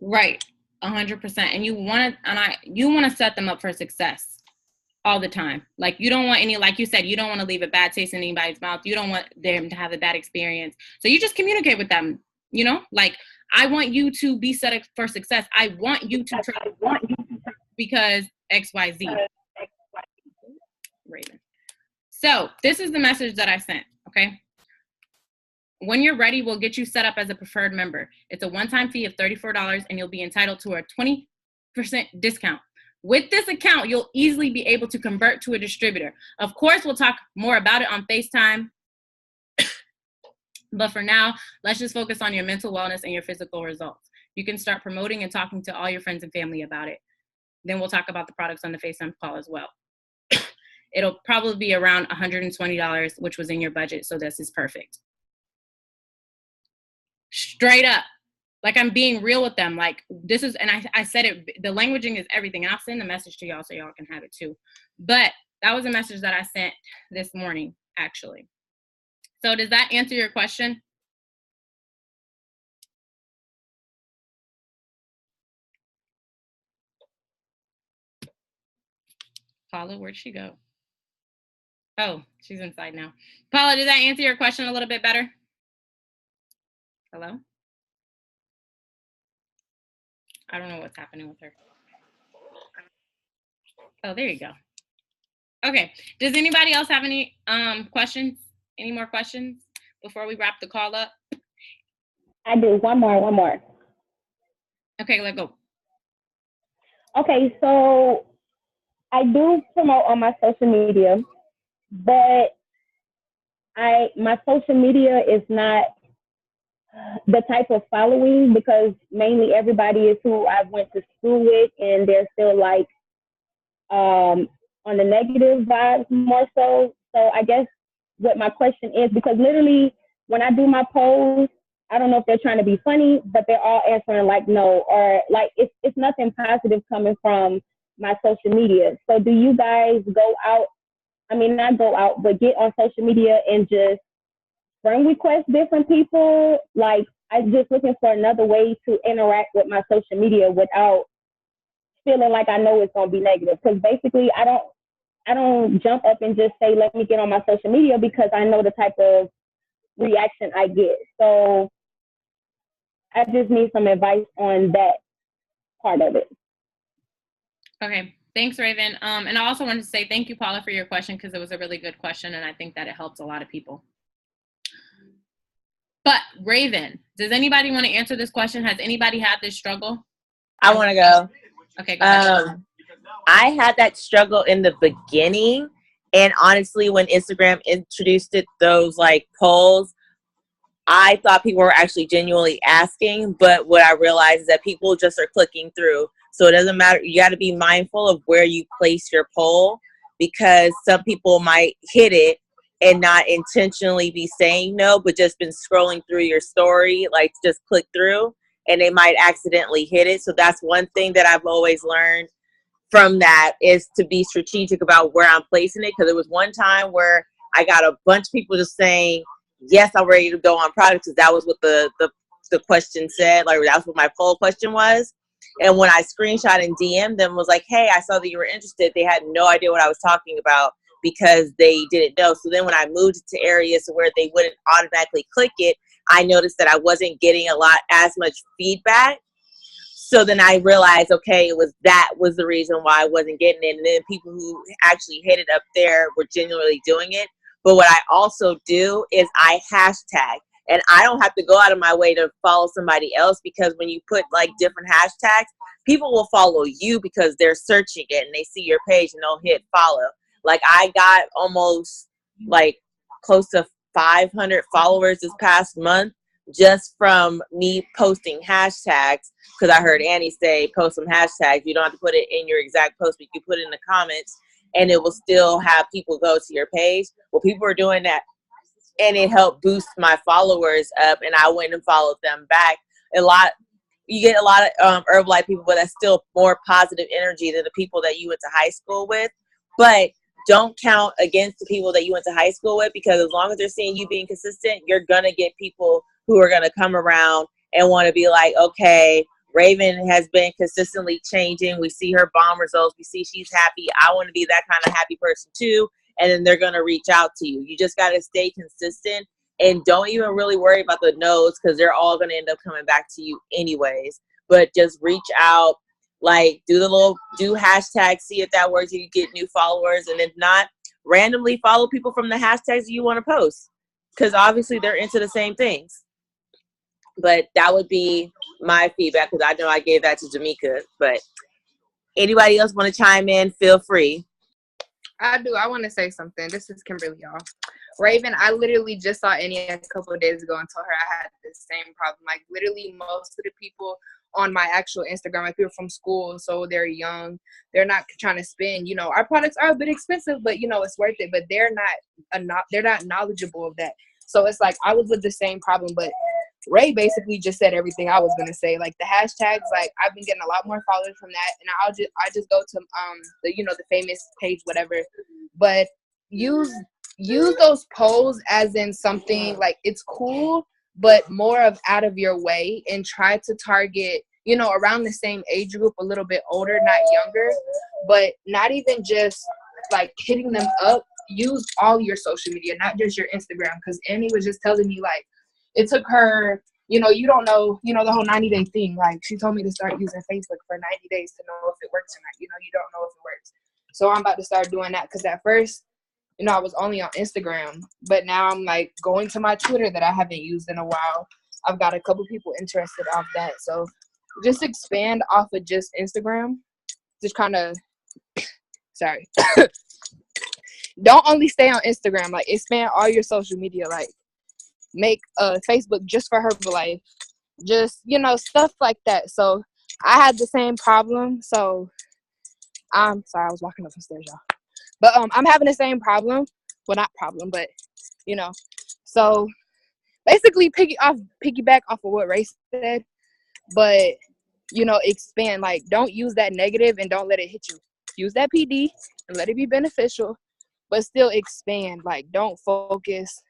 Right, 100%. And you want to set them up for success all the time. Like, you don't want any, like you said, you don't want to leave a bad taste in anybody's mouth. You don't want them to have a bad experience. So you just communicate with them. You know, like, I want you to be set up for success. I want you to try because XYZ. Raven. So this is the message that I sent, okay? When you're ready, we'll get you set up as a preferred member. It's a one-time fee of $34, and you'll be entitled to a 20% discount. With this account, you'll easily be able to convert to a distributor. Of course, we'll talk more about it on FaceTime. But for now, let's just focus on your mental wellness and your physical results. You can start promoting and talking to all your friends and family about it. Then we'll talk about the products on the FaceTime call as well. It'll probably be around $120, which was in your budget, so this is perfect. Straight up. Like, I'm being real with them. Like, this is, and I said it, the languaging is everything. And I'll send the message to y'all so y'all can have it too. But that was a message that I sent this morning, actually. So does that answer your question? Paula, where'd she go? Oh, she's inside now. Paula, did that answer your question a little bit better? Hello? I don't know what's happening with her. Oh, there you go. Okay. Does anybody else have any questions? Any more questions before we wrap the call up? I do. One more. Okay, let's go. Okay, so I do promote on my social media, but my social media is not the type of following, because mainly everybody is who I went to school with, and they're still like on the negative vibes more so. So I guess what my question is, because literally when I do my polls, I don't know if they're trying to be funny, but they're all answering like no, or like it's nothing positive coming from my social media. So do you guys go out? I mean, not go out, but get on social media and just friend request different people? Like, I'm just looking for another way to interact with my social media without feeling like I know it's gonna be negative. Because basically, I don't jump up and just say, let me get on my social media, because I know the type of reaction I get. So I just need some advice on that part of it. Okay, thanks, Raven. And I also wanted to say thank you, Paula, for your question, because it was a really good question, and I think that it helps a lot of people. But Raven, does anybody want to answer this question? Has anybody had this struggle? I want to go. Okay, go ahead. I had that struggle in the beginning, and honestly, when Instagram introduced those like polls, I thought people were actually genuinely asking, but what I realized is that people just are clicking through. So it doesn't matter. You got to be mindful of where you place your poll, because some people might hit it and not intentionally be saying no, but just been scrolling through your story, like just click through, and they might accidentally hit it. So that's one thing that I've always learned from that, is to be strategic about where I'm placing it. Because there was one time where I got a bunch of people just saying, yes, I'm ready to go on products, because that was what the question said. Like, that was what my poll question was. And when I screenshot and DM them, was like, hey, I saw that you were interested, they had no idea what I was talking about, because they didn't know. So then when I moved to areas where they wouldn't automatically click it, I noticed that I wasn't getting as much feedback. So then I realized, okay, that was the reason why I wasn't getting it. And then people who actually hit it up there were genuinely doing it. But what I also do is I hashtag. And I don't have to go out of my way to follow somebody else, because when you put like different hashtags, people will follow you because they're searching it and they see your page and they'll hit follow. Like, I got almost like close to 500 followers this past month just from me posting hashtags, because I heard Annie say post some hashtags. You don't have to put it in your exact post, but you put it in the comments and it will still have people go to your page. Well, people are doing that, and it helped boost my followers up, and I went and followed them back. A lot, you get a lot of Herbalife people, but that's still more positive energy than the people that you went to high school with. But don't count against the people that you went to high school with, because as long as they're seeing you being consistent, you're going to get people who are going to come around and want to be like, okay, Raven has been consistently changing. We see her bomb results. We see she's happy. I want to be that kind of happy person too. And then they're going to reach out to you. You just got to stay consistent and don't even really worry about the no's, because they're all going to end up coming back to you anyways. But just reach out, like do hashtags, see if that works, if you get new followers. And if not, randomly follow people from the hashtags you want to post, because obviously they're into the same things. But that would be my feedback, because I know I gave that to Jamaica. But anybody else want to chime in, feel free. I do. I want to say something. This is Kimberly, y'all. Raven, I literally just saw Annie a couple of days ago and told her I had the same problem. Like, literally most of the people on my actual Instagram, like, people from school, so they're young. They're not trying to spend, you know, our products are a bit expensive, but, you know, it's worth it. But they're not knowledgeable of that. So it's like I was with the same problem, but Ray basically just said everything I was gonna say. Like the hashtags, like I've been getting a lot more followers from that, and I just go to the, you know, the famous page, whatever. But use those polls as in something like it's cool, but more of out of your way, and try to target, you know, around the same age group, a little bit older, not younger, but not even just like hitting them up. Use all your social media, not just your Instagram, because Annie was just telling me like it took her, you know, you don't know, you know, the whole 90-day thing. Like she told me to start using Facebook for 90 days to know if it works or not. You know, you don't know if it works. So I'm about to start doing that, because at first, you know, I was only on Instagram, but now I'm like going to my Twitter that I haven't used in a while. I've got a couple people interested off that. So just expand off of just Instagram. Just kind of, sorry. Don't only stay on Instagram. Like expand all your social media. Like make a Facebook just for Herbalife. Just, you know, stuff like that. So I had the same problem. So I'm sorry, I was walking up the stairs, y'all. But I'm having the same problem. Well, not problem, but you know. So basically piggyback off of what Ray said, but you know, expand. Like don't use that negative and don't let it hit you. Use that PD and let it be beneficial, but still expand. Like don't focus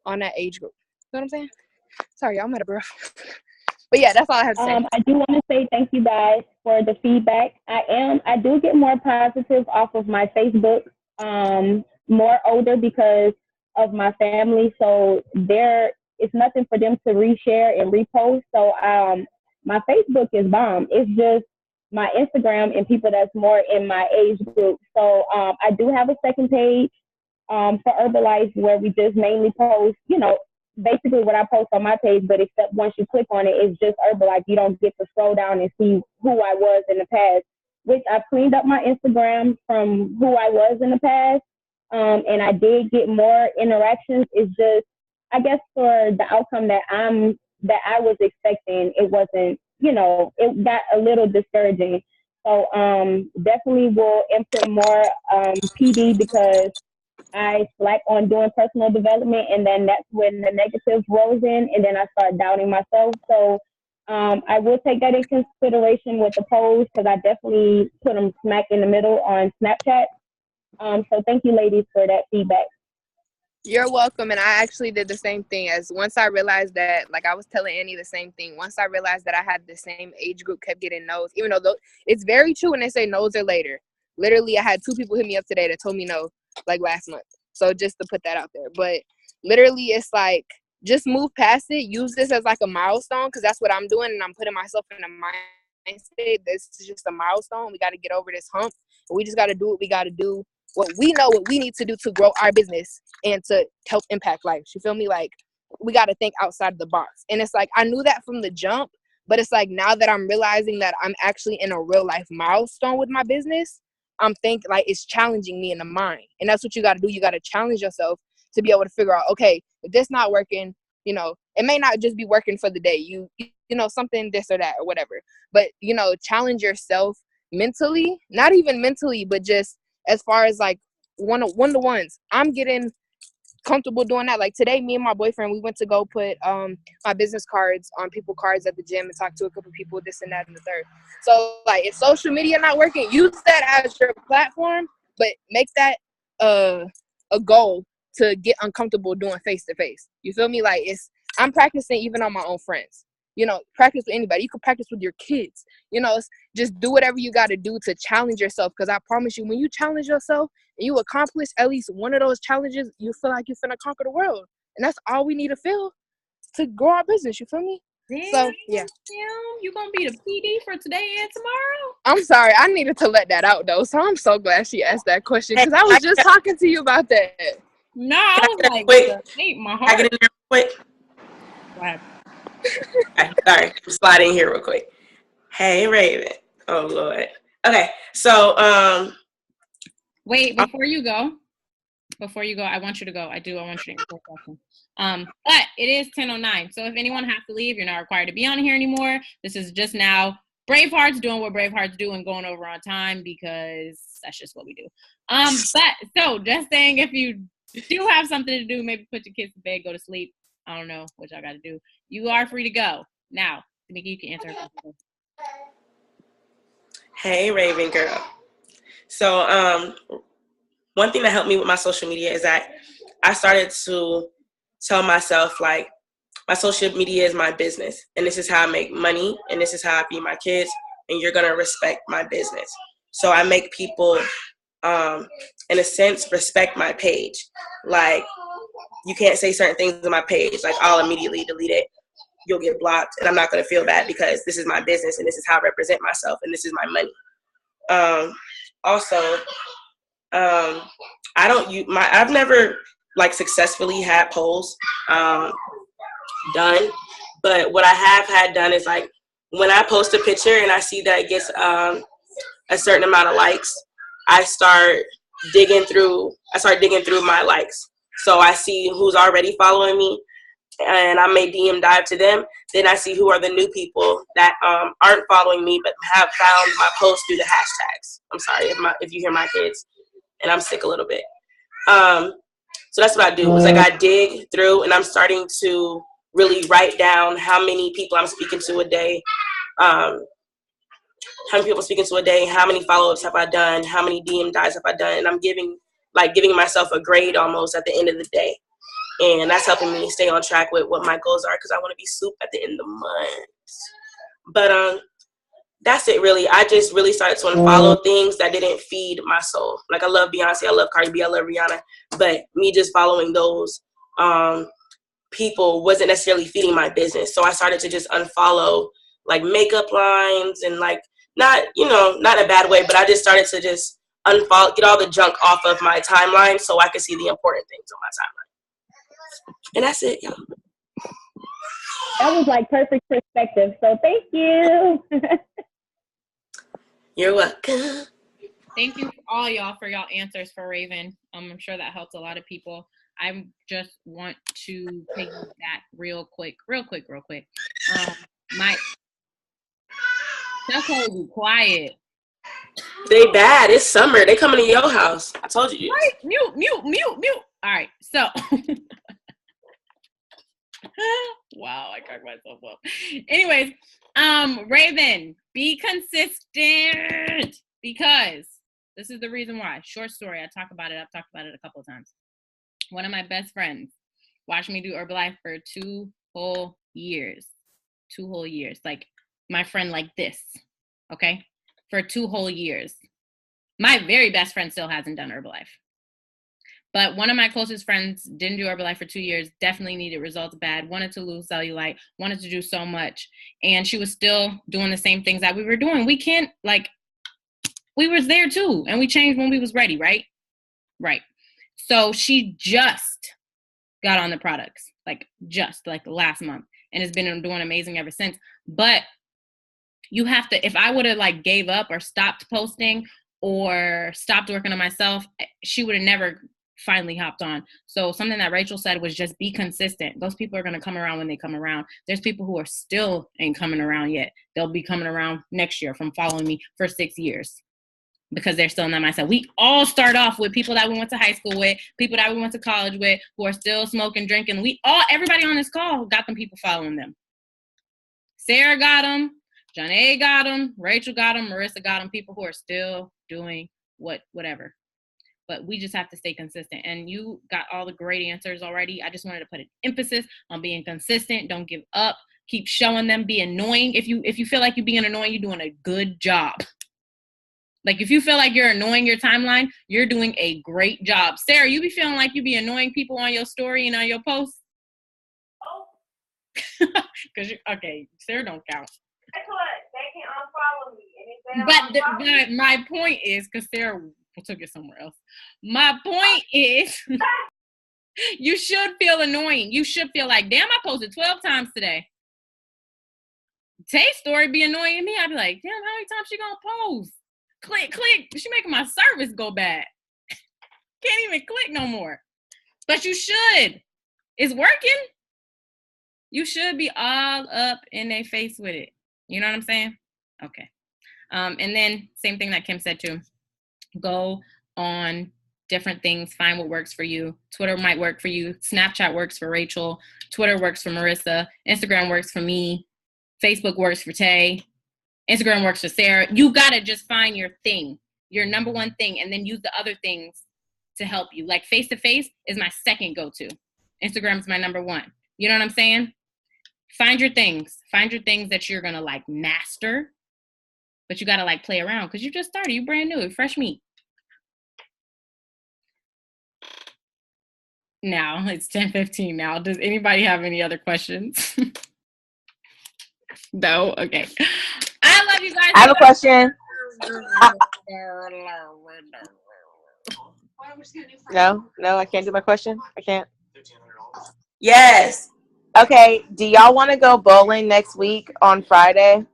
on that age group. You know what I'm saying? Sorry, y'all, I'm out of breath. But yeah, that's all I have to say. I do want to say thank you guys for the feedback. I do get more positive off of my Facebook, more older because of my family. So it's nothing for them to reshare and repost. So my Facebook is bomb. It's just my Instagram and people that's more in my age group. So I do have a second page for Herbalife where we just mainly post, you know, basically what I post on my page, but except once you click on it, it's just Herbalife. You don't get to scroll down and see who I was in the past, which I've cleaned up my Instagram from who I was in the past. And I did get more interactions. It's just, I guess for the outcome that I was expecting, it wasn't, you know, it got a little discouraging. So definitely will input more PD because I slack on doing personal development, and then that's when the negative rolls in, and then I start doubting myself. So I will take that in consideration with the polls, because I definitely put them smack in the middle on Snapchat. So thank you, ladies, for that feedback. You're welcome. And I actually did the same thing. As once I realized that, like I was telling Annie the same thing, once I realized that I had the same age group kept getting no's, even though it's very true when they say no's are later. Literally, I had 2 people hit me up today that told me no, like last month. So just to put that out there. But literally, it's like, just move past it. Use this as like a milestone, because that's what I'm doing, and I'm putting myself in a mind state. This is just a milestone. We got to get over this hump. We just got to do what we got to do. What we know, what we need to do to grow our business and to help impact lives. You feel me? Like, we got to think outside the box. And it's like, I knew that from the jump, but it's like now that I'm realizing that I'm actually in a real life milestone with my business, I'm thinking like it's challenging me in the mind. And that's what you got to do. You got to challenge yourself to be able to figure out, okay, if this not working, you know, it may not just be working for the day. You know, something this or that or whatever. But, you know, challenge yourself mentally, not even mentally, but just as far as like one-to-ones. I'm getting comfortable doing that. Like today, me and my boyfriend, we went to go put my business cards on people cards at the gym and talk to a couple people, this and that and the third. So like if social media not working, use that as your platform, but make that a goal to get uncomfortable doing face to face. You feel me? Like I'm practicing even on my own friends. You know, practice with anybody. You can practice with your kids. You know, just do whatever you got to do to challenge yourself. Because I promise you, when you challenge yourself and you accomplish at least one of those challenges, you feel like you're finna conquer the world. And that's all we need to feel to grow our business. You feel me? Damn, so, yeah. You going to be the PD for today and tomorrow? I'm sorry. I needed to let that out, though. So I'm so glad she asked that question. Because I was just talking to you about that. No, I was like, wait, my heart. I get in there real quick. Wow. Sorry, I'm sliding here real quick. Hey, Raven. Oh, Lord. Okay, so, wait, before you go, I want you to go. I want you to answer the question. But it is 10:09, so if anyone has to leave, you're not required to be on here anymore. This is just now Bravehearts doing what Bravehearts do and going over on time because that's just what we do. But so just saying, if you do have something to do, maybe put your kids to bed, go to sleep. I don't know what y'all got to do. You are free to go. Now, Tamika, you can answer her question. Hey, Raven girl. So, one thing that helped me with my social media is that I started to tell myself, like, my social media is my business, and this is how I make money, and this is how I feed my kids, and you're going to respect my business. So I make people, in a sense, respect my page. Like, you can't say certain things on my page. Like, I'll immediately delete it. You'll get blocked, and I'm not going to feel bad because this is my business, and this is how I represent myself, and this is my money. Also, I've never like successfully had polls done, but what I have had done is like when I post a picture and I see that it gets a certain amount of likes, I start digging through my likes. So I see who's already following me, and I may DM dive to them. Then I see who are the new people that aren't following me but have found my post through the hashtags. I'm sorry if you hear my kids, and I'm sick a little bit. So that's what I do. It's like I dig through, and I'm starting to really write down how many people I'm speaking to a day, how many follow-ups have I done, how many DM dives have I done, and I'm giving myself a grade almost at the end of the day. And that's helping me stay on track with what my goals are because I want to be soup at the end of the month. But that's it really. I just really started to unfollow things that didn't feed my soul. Like I love Beyonce, I love Cardi B, I love Rihanna, but me just following those people wasn't necessarily feeding my business. So I started to just unfollow like makeup lines and like not in a bad way, but I just started to just unfollow, get all the junk off of my timeline so I could see the important things on my timeline. And that's it, y'all. That was like perfect perspective. So thank you. You're welcome. Thank you all y'all for y'all answers for Raven. I'm sure that helps a lot of people. I just want to take that real quick. My Chuck be quiet. They bad. It's summer. They coming to your house. I told you. Right. Mute. All right. So wow, I cracked myself up. Anyways, Raven, be consistent because this is the reason why. Short story. I've talked about it a couple of times. One of my best friends watched me do Herbalife for 2 whole years. 2 whole years. Like my friend like this. Okay? For 2 whole years. My very best friend still hasn't done Herbalife. But one of my closest friends didn't do Herbalife for 2 years, definitely needed results bad, wanted to lose cellulite, wanted to do so much. And she was still doing the same things that we were doing. We can't, like, we was there too. And we changed when we was ready, right? Right. So she just got on the products, like last month, and has been doing amazing ever since. But you have to, if I would have like gave up or stopped posting or stopped working on myself, she would have never finally hopped on. So something that Rachel said was just be consistent. Those people are going to come around when they come around. There's people who are still ain't coming around yet. They'll be coming around next year from following me for 6 years. because they're still in that mindset. We all start off with people that we went to high school with, people that we went to college with, who are still smoking, drinking. Everybody on this call got them people following them. Sarah got them, Janae got them, Rachel got them, Marissa got them, people who are still doing whatever. But we just have to stay consistent. And you got all the great answers already. I just wanted to put an emphasis on being consistent. Don't give up. Keep showing them. Be annoying. If you feel like you're being annoying, you're doing a good job. Like, if you feel like you're annoying your timeline, you're doing a great job. Sarah, you be feeling like you be annoying people on your story and on your posts? Okay, Sarah don't count. Guess what? They can unfollow me. But my point is, because Sarah took it somewhere else. My point is, you should feel annoying. You should feel like, damn, I posted 12 times today. Tay's story be annoying me. I'd be like, damn, how many times she gonna post? Click. She making my service go bad. Can't even click no more. But you should. It's working. You should be all up in their face with it. You know what I'm saying? Okay. And then same thing that Kim said too. Go on different things. Find what works for you. Twitter might work for you. Snapchat works for Rachel. Twitter works for Marissa. Instagram works for me. Facebook works for Tay. Instagram works for Sarah. You got to just find your thing, your number one thing, and then use the other things to help you. Like face-to-face is my second go-to. Instagram is my number one. You know what I'm saying? Find your things. Find your things that you're going to, like, master. But you got to, like, play around because you just started. You brand new. Fresh meat. Now, it's 10:15 now. Does anybody have any other questions? No? Okay. I love you guys. I have a question. No, I can't do my question. I can't. Yes. Okay. Do y'all want to go bowling next week on Friday?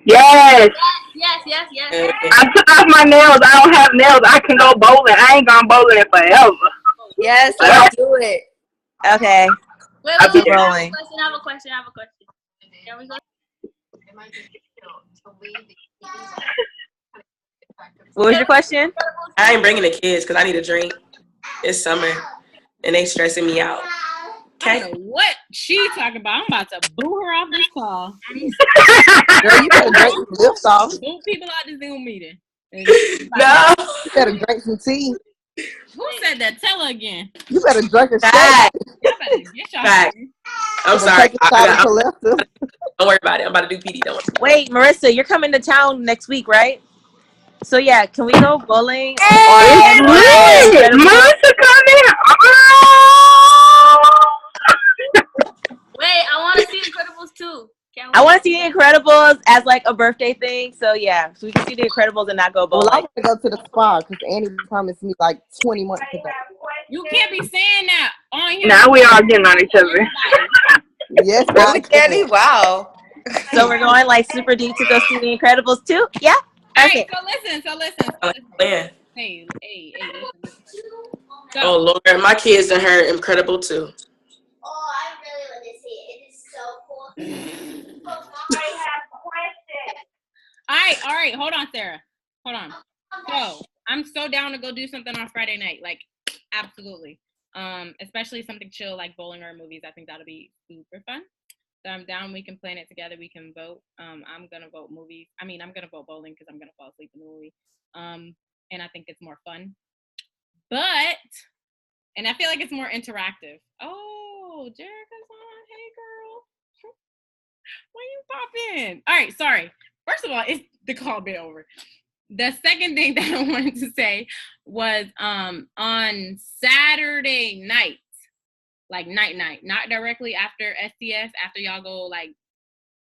Yes. I took off my nails. I don't have nails. I can go bowling. I ain't gone bowling forever. Yes, let's do it. Okay. Wait, I'll be I rolling. have a question. Can we go? What was your question? I ain't bringing the kids because I need a drink. It's summer, and they stressing me out. I don't know what she talking about. I'm about to boo her off this call. Girl, you better drink some lips off. Boo people out the Zoom meeting. No. You better drink some tea. Who said that? Tell her again. You better drink a shot. Y'all better get y'all. Fact. I'm sorry. Don't worry about it. I'm about to do PD. Don't worry. Wait, Marissa, you're coming to town next week, right? So yeah, can we go bowling? Hey, Marissa coming! Wait, I want to see Incredibles too. I want to see The Incredibles as like a birthday thing. So yeah, so we can see The Incredibles and not go bowling. Well, I want to go to the spa because Annie promised me like 20 months ago. You can't be saying that on here. Now we all getting on each other. Yes, really, Candy? Wow. So we're going like super deep to go see The Incredibles too? Yeah. Okay. So listen. Yeah. Hey, listen. Oh Lord, my kids done heard Incredible too. Oh, I really want to see it. It is so cool. All right. Hold on, Sarah. Hold on. So I'm so down to go do something on Friday night. Like, absolutely. Especially something chill like bowling or movies. I think that'll be super fun. So I'm down. We can plan it together. We can vote. I'm gonna vote movies. I'm gonna vote bowling because I'm gonna fall asleep in the movie. And I think it's more fun. And I feel like it's more interactive. Oh, Jerica's on. Hey, girl. When you pop in? All right, sorry. First of all, it's the call bit over. The second thing that I wanted to say was on Saturday night, like night, not directly after STS, after y'all go like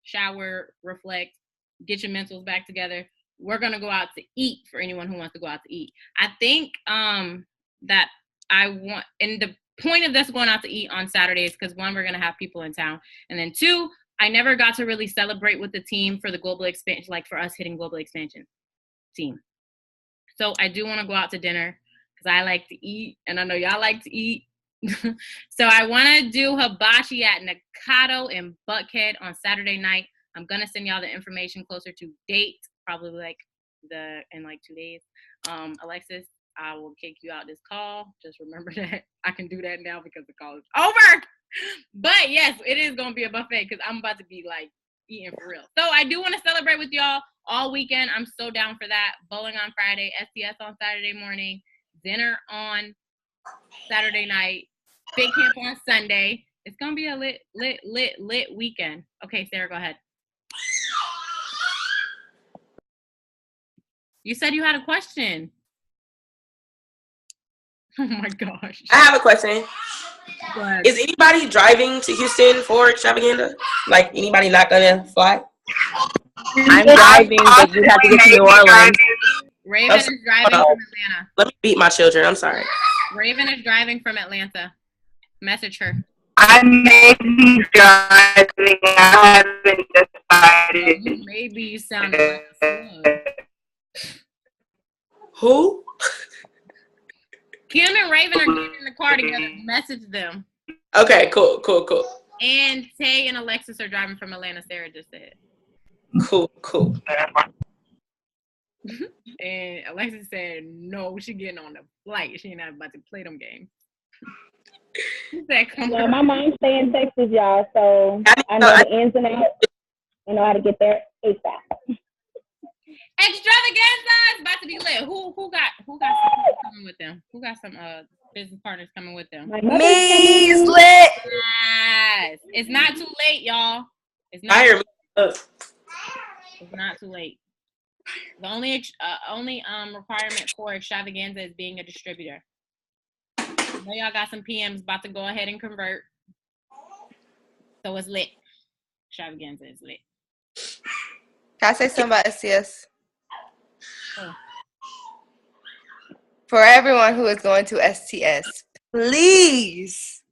shower, reflect, get your mentals back together. We're going to go out to eat for anyone who wants to go out to eat. I think that I want, and the point of this going out to eat on Saturday is because one, we're going to have people in town. And then two, I never got to really celebrate with the team for the global expansion, like for us hitting global expansion team. So I do want to go out to dinner because I like to eat and I know y'all like to eat. So I want to do hibachi at Nakado in Buckhead on Saturday night. I'm going to send y'all the information closer to date, probably like in like 2 days. Alexis, I will kick you out this call. Just remember that I can do that now because the call is over. But yes, it is gonna be a buffet because I'm about to be like eating for real. So I do want to celebrate with y'all all weekend. I'm so down for that. Bowling on Friday, STS on Saturday morning, dinner on Saturday night, big camp on Sunday. It's gonna be a lit weekend. Okay, Sarah, go ahead. You said you had a question. Oh my gosh. I have a question. Is anybody driving to Houston for Extravaganza? Like anybody not gonna fly? I'm driving, but you have to get to New Orleans. Raven is driving from Atlanta. Let me beat my children. I'm sorry. Raven is driving from Atlanta. Message her. I may be driving. I haven't decided. Maybe you sound like slow. Who? Kim and Raven are getting in the car together. Message them. Okay, cool. And Tay and Alexis are driving from Atlanta, Sarah just said. Cool. And Alexis said, no, she getting on the flight. She ain't not about to play them games. Well, my mom's stay in Texas, y'all, so I know the ins and outs. I know how to get there ASAP. Extravaganza is about to be lit. Who got some coming with them? Who got some business partners coming with them? Me is lit. Yes. It's not too late, y'all. It's not too late. The only requirement for Extravaganza is being a distributor. I know y'all got some PMs about to go ahead and convert. So it's lit. Extravaganza is lit. Can I say something about STS? For everyone who is going to STS, please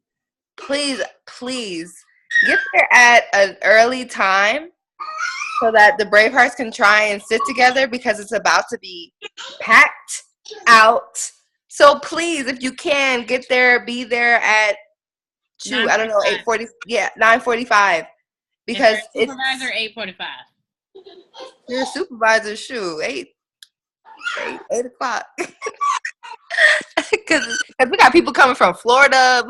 get there at an early time so that the Bravehearts can try and sit together because it's about to be packed out. So please, if you can, get there, be there at 8:40. Yeah, 9:45. Because it's supervisor 8:45. Your supervisor, 8 o'clock. Because we got people coming from Florida.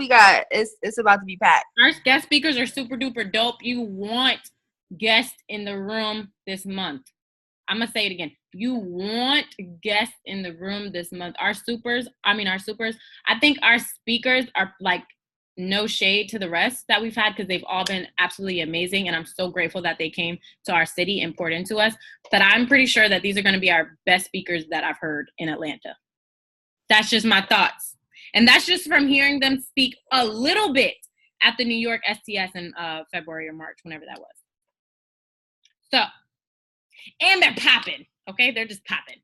It's about to be packed. Our guest speakers are super duper dope. You want guests in the room this month. I'm going to say it again. You want guests in the room this month. Our supers, I think our speakers are like no shade to the rest that we've had because they've all been absolutely amazing. And I'm so grateful that they came to our city and poured into us. But I'm pretty sure that these are going to be our best speakers that I've heard in Atlanta. That's just my thoughts. And that's just from hearing them speak a little bit at the New York STS in February or March, whenever that was. So, and they're popping, okay? They're just popping.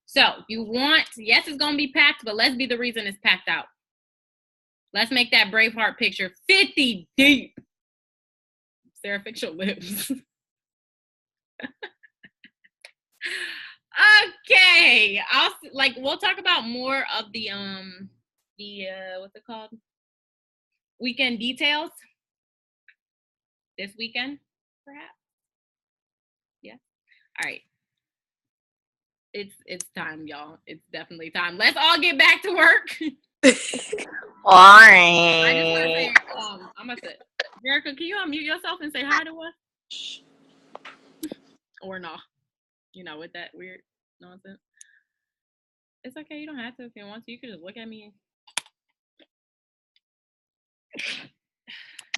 So, yes, it's going to be packed, but let's be the reason it's packed out. Let's make that Braveheart picture 50 deep. Sarah, fix your lips. Okay. We'll talk about more of the what's it called? Weekend details. This weekend, perhaps. Yeah. All right. It's time, y'all. It's definitely time. Let's all get back to work. All right. I'm gonna say, Jerica, can you unmute yourself and say hi to us? Or no? With that weird nonsense. It's okay. You don't have to if you want to. You can just look at me.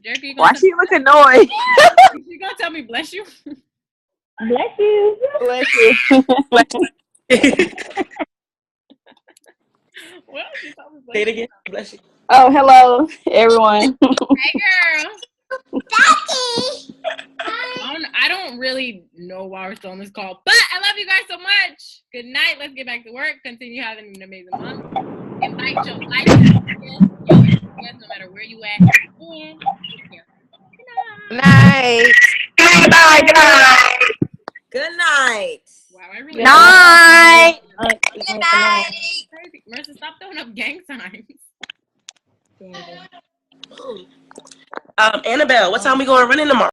Jerica, why she look annoyed? You gonna tell me bless you? Bless you. Bless you. Well, say it again. Bless you. Oh, hello, everyone. Hey, girl. Daddy. I don't really know why we're still on this call, but I love you guys so much. Good night. Let's get back to work. Continue having an amazing month. Invite your life no matter where you at. And Good night. Good night, guys. Good night. Wow, I really night. Good night. Crazy. Marissa, stop throwing up gang signs. Annabelle, what time we going running tomorrow?